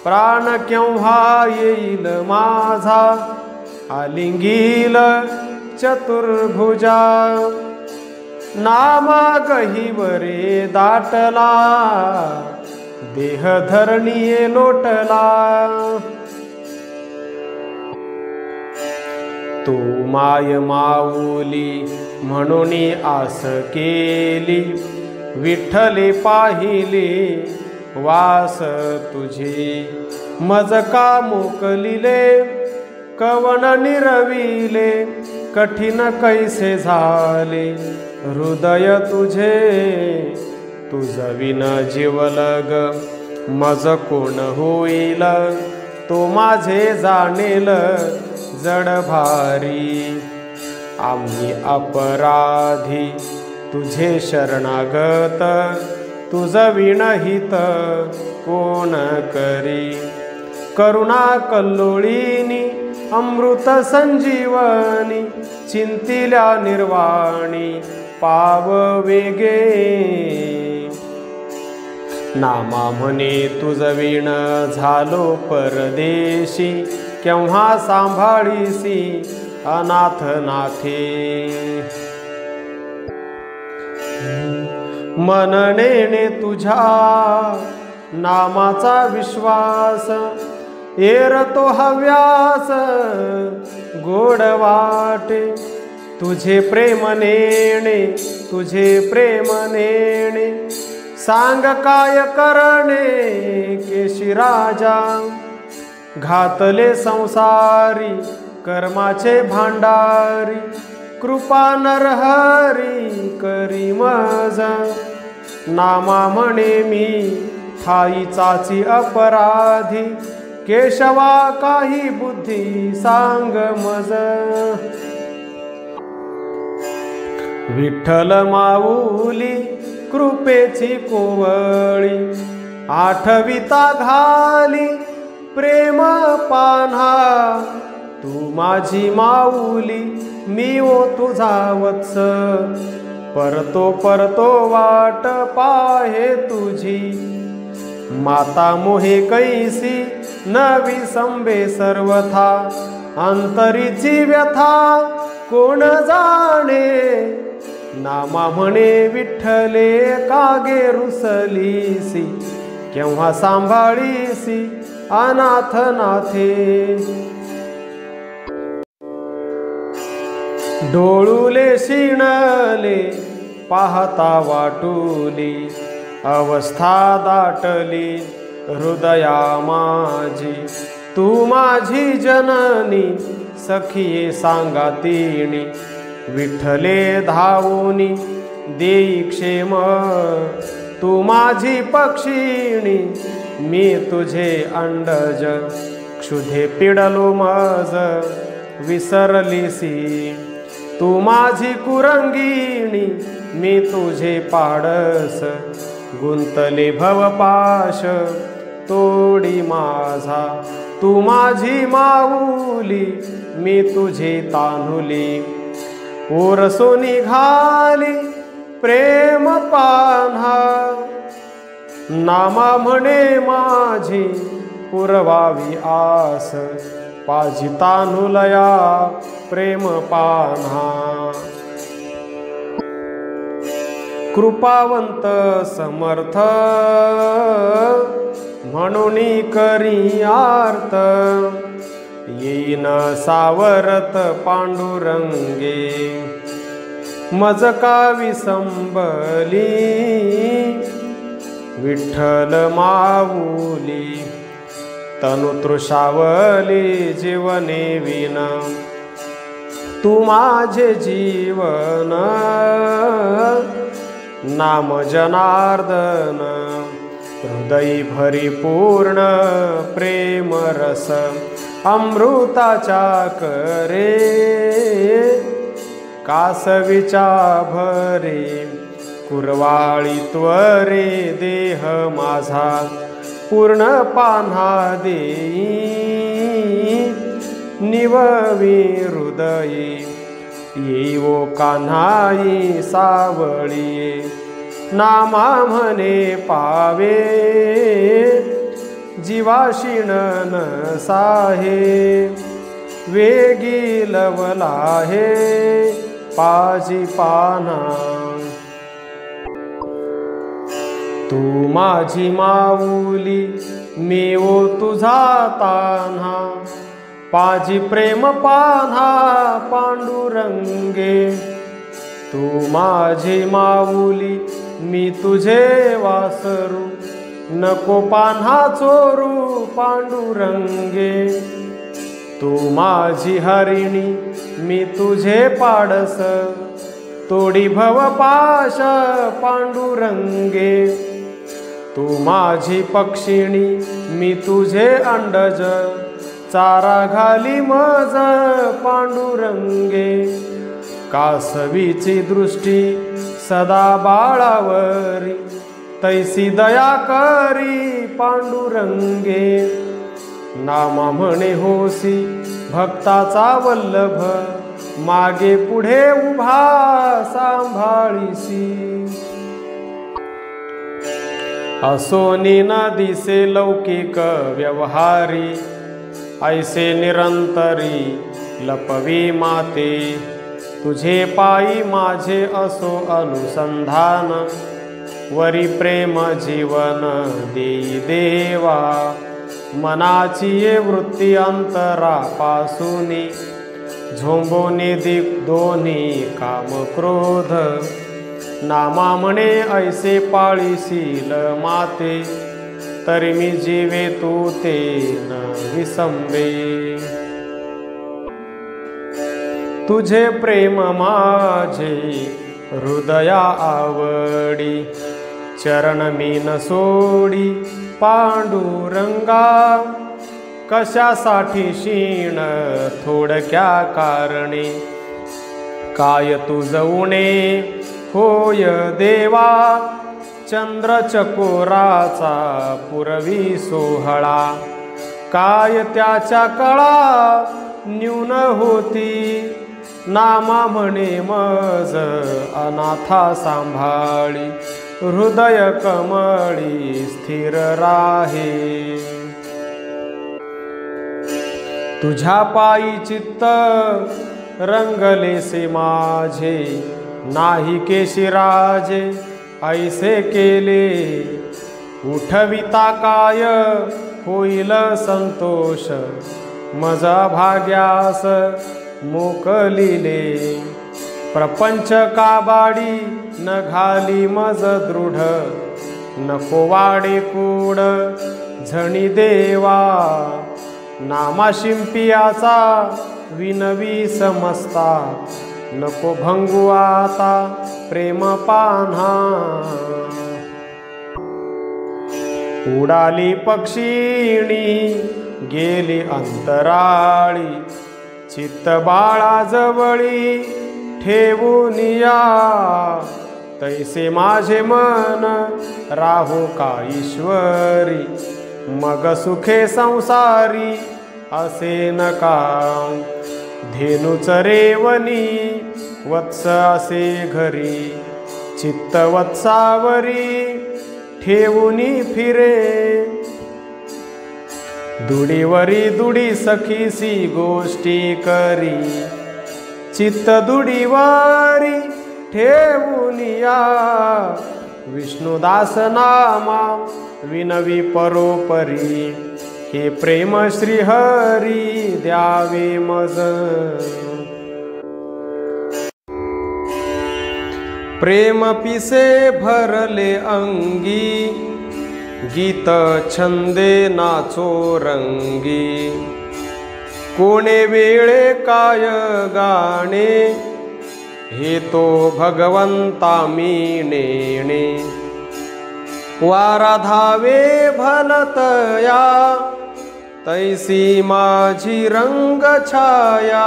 प्राण केव्हा येईल माझा, आलिंगील चतुर्भुजा। नामा गहिवरे दाटला, देह धरणीये लोटला। तू माय माऊली म्हणून आस केली, विठ्ठले पाहिले वास तुझे। मज का मोकलिले कवन निरविले, कठीण कैसे झाले हृदय तुझे। तुझ विन जीवलग मज कोण होईल, तो माझे जाणेल जड भारी। आम्ही अपराधी तुझे शरणागत, तुझ विणहित कोण करी। करुणा कल्लोळीनी अमृत संजीवनी चिंतिल्या निर्वाणी पाव वेगे। नामा म्हणे तुझ विण झालो परदेशी केव्हा सांभाळीसी अनाथ नाथे। मननेने तुझ्या नामाचा विश्वास एरतो हव्यास गोड वाटे। तुझे प्रेम नेणे तुझे प्रेम नेणे सांग काय करणे केशी राजा। घातले संसारी कर्माचे भांडारी कृपा नरहरी करी मज। नामा म्हणे मी ठाईचाची अपराधी केशवा काही बुद्धी सांग मज। विठ्ठल माऊली कृपेची कोवळी आठविता घाली प्रेम पान्हा। तू माझी माऊली मी ओ तुझा वत्स परतो परतो वाट पाहे तुझी। माता मोहे कैसी नवी संबे सर्वथा अंतरीची व्यथा कोण जाणे। नामा म्हणे विठ्ठले कागे रुसलीसी केव्हा सांभाळीसी अनाथ नाथे। डोळुले शिणले पाहता वाटुली अवस्था दाटली हृदया माझी। तू माझी जननी सखिये सांगा तिणी विठ्ठले धावूनी देई क्षेम। तू माझी पक्षिणी मी तुझे अंडज क्षुधे पिडलो मज विसरलीसी। तू माझी कुरंगिणी मी तुझे पाडस गुंतले भवपाश तोडी माझा। तू माझी माऊली मी तुझे तान्हुली ओरसो निघाली प्रेम पान्हा। नामा म्हणे माझी पुरवावी आस पाजी तान्हुलया प्रेम पान्हा। कृपावंत समर्थ म्हणून करी आर्त येईन सावरत पांडुरंगे। मज का विसंबली विठ्ठल माऊली तनु तृषावली जीवने विना। तू माझे जीवन नाम जनार्दन हृदयी भरिपूर्ण प्रेम रस अमृताचा करे कासवीचा भरे कुरवाळी त्वरे देह माझा पूर्ण पान्हा देई निववी हृदये येवो कान्हाई सावळिये नामा म्हणे पावे जीवाशी न साहे वेगी लवला हे पाजी पाना। तू माझी माऊली मी ओ तुझा तान्हा पाजी प्रेम पान्हा पांडुरंगे। तू माझी माऊली मी तुझे वासरू नको पान्हा चोरू पांडुरंगे। तू माझी हरिणी मी तुझे पाडस तोडी भवपाश पांडुरंगे। तू माझी पक्षिणी मी तुझे अंडज चारा घाली मज पांडुरंगे। कासवीची दृष्टी सदा बाळावरी तैसी दया करी पांडुरंगे। नामा म्हणे होसी भक्ताचा वल्लभ, मागे पुढे उभा सांभाळीसी। असोनी न दिसे लौकिक व्यवहारी, ऐसे निरंतरी लपवी माते। तुझे पायी माझे असो अनुसंधान, वरी प्रेम जीवन देई देवा। मनाची ये वृत्ती अंतरापासूनी, झोंबोनी दिक दोन्ही काम क्रोध। नामा म्हणे ऐसे पाळीशील माते, तरी मी जीवे तू ते न विसंबे। तुझे प्रेम माझे हृदया आवडी, चरण मी न सोडी पांडुरंगा। कशासाठी क्षीण थोडक्या कारणे, काय तुझ उणे होय देवा। चंद्र चकोराचा पुरवी सोहळा, काय त्याच्या कळा न्यून होती। नामा म्हणे मज अनाथा सांभाळी, हृदय कमळी स्थिर राहे। तुझ्या पायी चित्त रंगलेसे माझे, नाही केशिराजे ऐसे केले। उठविता काय होईल संतोष, मजा भाग्यास मोकलिले। प्रपंच काबाडी न घाली मज दृढ, नको वाडे कूड झणी देवा। नामा शिंपियाचा विनवी समजता, नको भंगू आता प्रेम पान्हा। उडाली पक्षिणी गेली अंतराळी, चित्त बाळाजवळी ठेवून या। तैसे माझे मन राहो का ईश्वरी, मग सुखे संसारी असे नका। धेनुच रेवणी वत्स असे घरी, चित्त वत्सावरी ठेवूनी फिरे। दुडीवरी दुडी सखीसी गोष्टी करी, चित्त दुडीवारी ठेवून या। विष्णुदास नामा विनवी परोपरी, हे प्रेम श्रीहरी द्यावे मज। प्रेम पिसे भरले अंगी, गीत छंदे नाचो रंगी। कोणे वेळे काय गाणे, हे तो भगवंता मी नेणे। वारा धावे भलतया, तैसी माझी रंग छाया।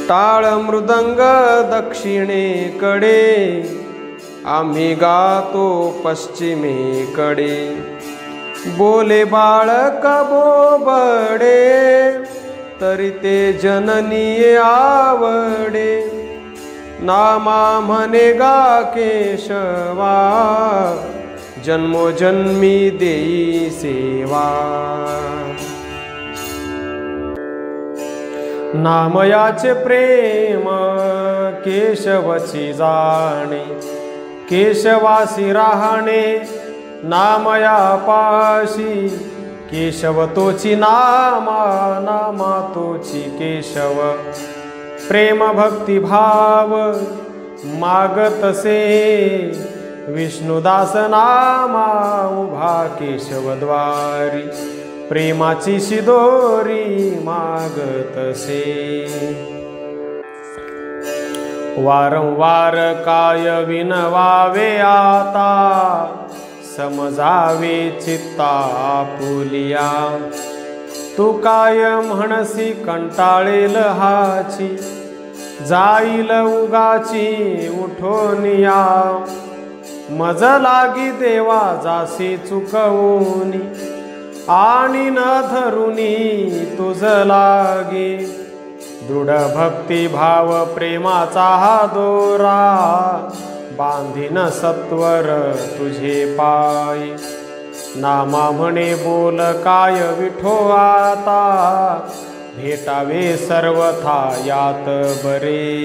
टाळ मृदंग दक्षिणेकडे, आम्ही गातो पश्चिमेकडे। बोले बाळक बोबडे, तरी ते जननी आवडे। नामा म्हणे गा केशवा, जन्मोजन्मी देई सेवा। नामयाचे प्रेम केशवची जाणे, केशवासी राहणे नामया पाशी। केशव तोची नामा, नामा तोची केशव। प्रेम भक्ती भाव मागतसे, विष्णुदास नामा उभा केशवद्वारी। प्रेमाची शिदोरी मागतसे। वारंवार काय विनवावे आता, समजावे चित्ता पुलिया। तू काय म्हणसी कंटाळेल हाची, जाईल उगाची उठून या। मज लागी देवा जासी चुकवूनी, आणि न धरुनी तुझ लागे दृढ भक्ती भाव प्रेमाचा हा दोरा बांधीन सत्वर तुझे पाय नामा म्हणे बोल काय विठो आता भेटावे सर्वथा यात बरे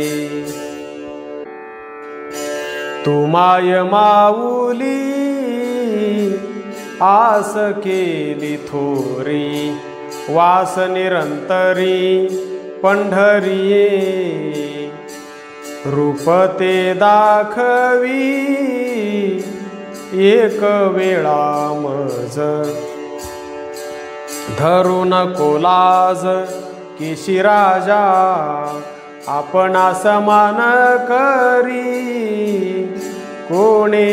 तू माय माऊली आस केली थोरी वास निरंतरी पंढरीये रूप ते दाखवी एक वेळा मज धरू नको लाज किशी राजा आपणा समान करी कोणे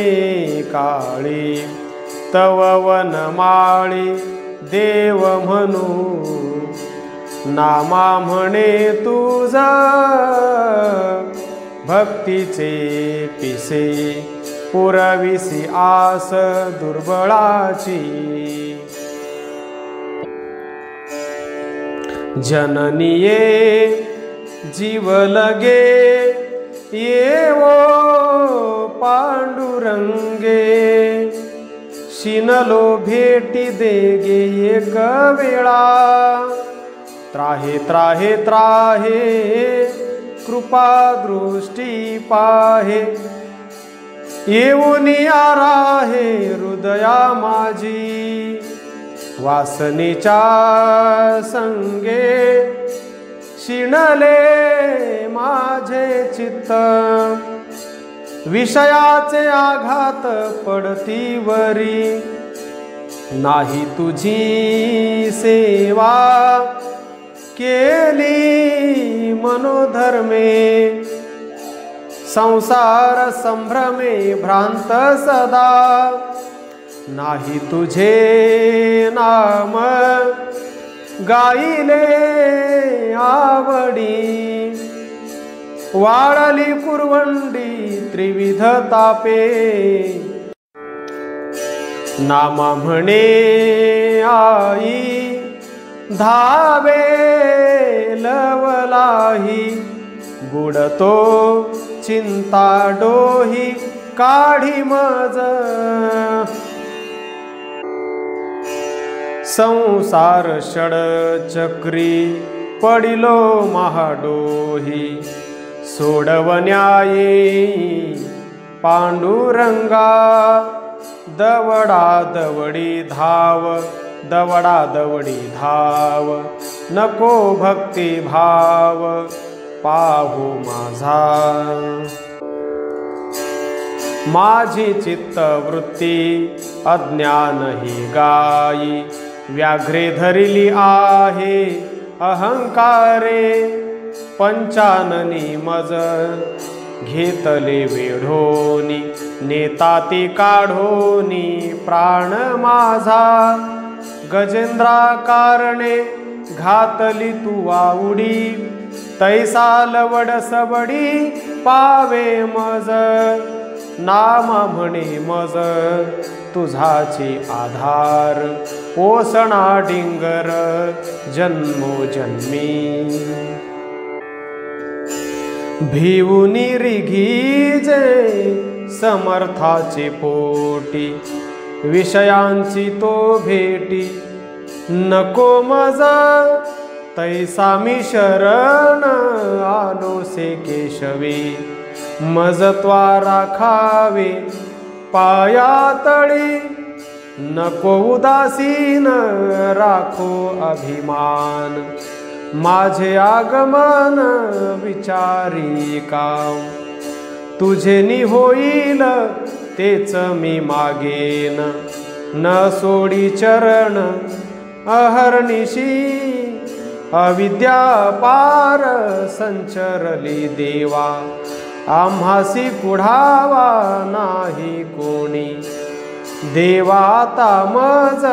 काळी तव वनमाळी देव म्हणू नामा म्हणे तुझ भक्तीचे पिसे पुरविसी आस दुर्बळाची जननिये जीव लगे येवो पांडुरंगे शिनलो भेटी देगे एक वेळा त्राहे त्राहे त्राहे कृपा दृष्टी पाहे येऊनी आराहे हृदया माझी वासनेच्या संगे शिणले माझे चित्त विषयाचे आघात पडतीवरी नाही तुझी सेवा केली मनोधर्मे संसार संभ्रमे भ्रांत सदा नाही तुझे नाम गाईले आवडी वाळली कुरवंडी त्रिविध तापे नामा म्हणे आई धावे लवलाही बुडतो चिंता डोही काढी मज संसार षड चक्री पडिलो महाडोही सोडवण्याये पांडुरंगा दवडा दवडी धाव दवडा दवडी धाव नको भक्ती भाव पाहू माझा माझी चित्तवृत्ती अज्ञान ही गायी व्याघ्रे धरिली आहे अहंकारे पंचाननी मज घेतले वेढोनी नेताती काढोनी प्राण माझा गजेंद्रा कारणे घातली तू वाउडी तैसा लवड सबडी पावे मज नाम म्हणे मज तुझाची आधार पोसणा डिंगर जन्मोजन्मी भिवुनी रिघीजे समर्थाचे पोटी विषयांची तो भेटी नको मज तैसा मी शरण आलोसे केशवे मजत्वा राखावे पायातळी नको उदासीन राखो अभिमान माझे आगमन विचारी काम तुझे नि होईल तेच मी मागेन न सोडी चरण अहर्निशी अविद्या पार संचरली देवा आम्हासी कुढावा नाही कोणी देवा आता मज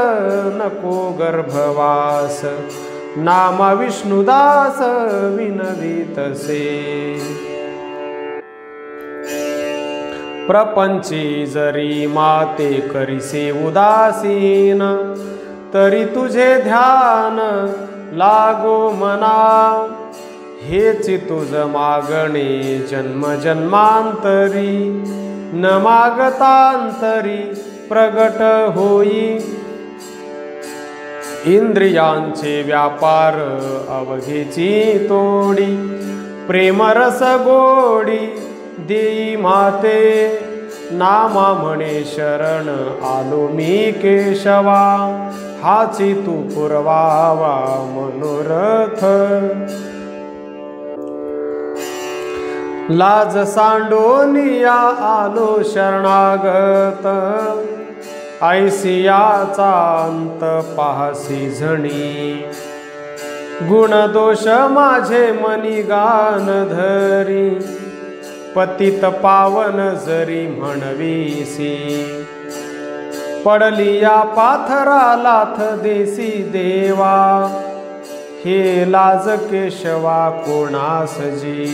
नको गर्भवास नामा विष्णुदास विनवितसे प्रपंची जरी माते करिसे उदासीन तरी तुझे ध्यान लागो मना। हेची तुझ मागणे जन्म जन्मांतरी, न मागतांतरी प्रगट होई। इंद्रियांचे व्यापार अवघेची तोडी, प्रेमरस गोडी देई माते। नामा म्हणे शरण आलो मी केशवा, हाची तू पुरवावा मनोरथ। लाज सांडोनिया आलो शरणागत, ऐसियाचा अंत पाहसी झणी। गुण दोष माझे मनी गान धरी, पतित पावन जरी म्हणवीसी। पडली या पाथरालाथ देसी देवा, हे लाज केशवा कोणासजी।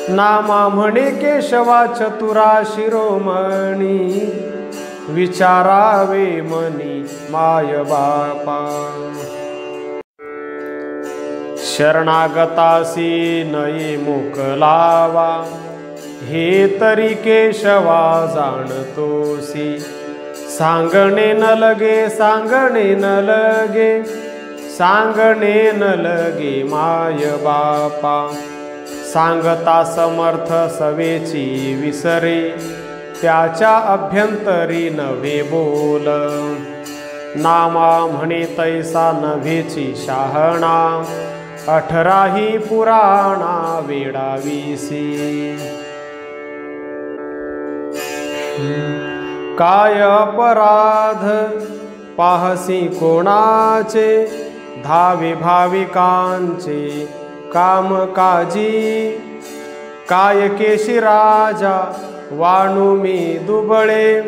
नामा म्हणे केशवा चतुरा शिरोमणी, विचारावे मनी माय बापा। शरणागतासी नये मोकलावा, हे तरी केशवा जाणतोसी। सांगणे न लगे सांगणे न लगे, सांगणे न लगे माय बापा। सांगता समर्थ सवेची विसरे, त्याच्या अभ्यंतरी नव्हे बोल। नामा म्हणे तैसा नव्हेची शहाणा, 18ही पुराणा वेडावीसी। काय अपराध पाहसी कोणाचे, धावे भाविकांचे कामकाजी। काय केशी राजा वाणू मी दुबळे,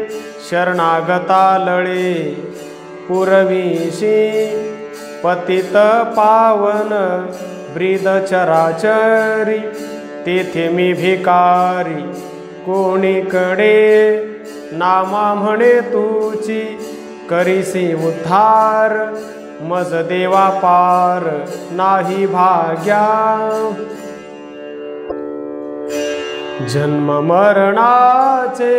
शरणागता लळे पुरवीशी। पतित पावन ब्रीद चराचरी, तेथे मी भिकारी कोणीकडे। नामा म्हणे तुची करीसी उद्धार, मज देवा पार नाही भाग्या। जन्म मरणाचे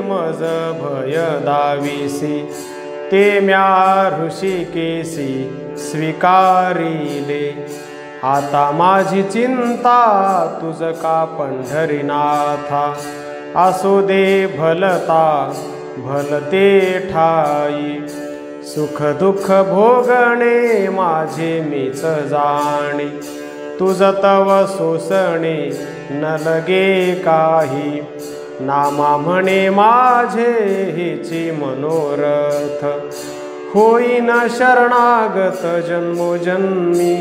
मज भय दाविसी, ते म्या ऋषिकेसी स्वीकारिले। आता माझी चिंता तुझ का पंढरीनाथा, असो दे भलता भलते ठाई। सुख दुःख भोगणे माझे मीच जाणे, तुझ तव सोसणे न लगे काही। नामा म्हणे माझे हेची मनोरथ, होईन शरणागत जन्मोजन्मी।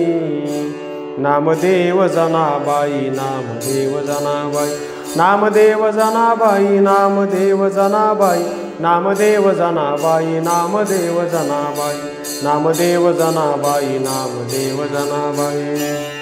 नामदेव जनाबाई नामदेव जनाबाई, नामदेव जनाबाई नामदेव जनाबाई, नामदेव जनाबाई नामदेव जनाबाई, नामदेव जनाबाई नामदेव जनाबाई।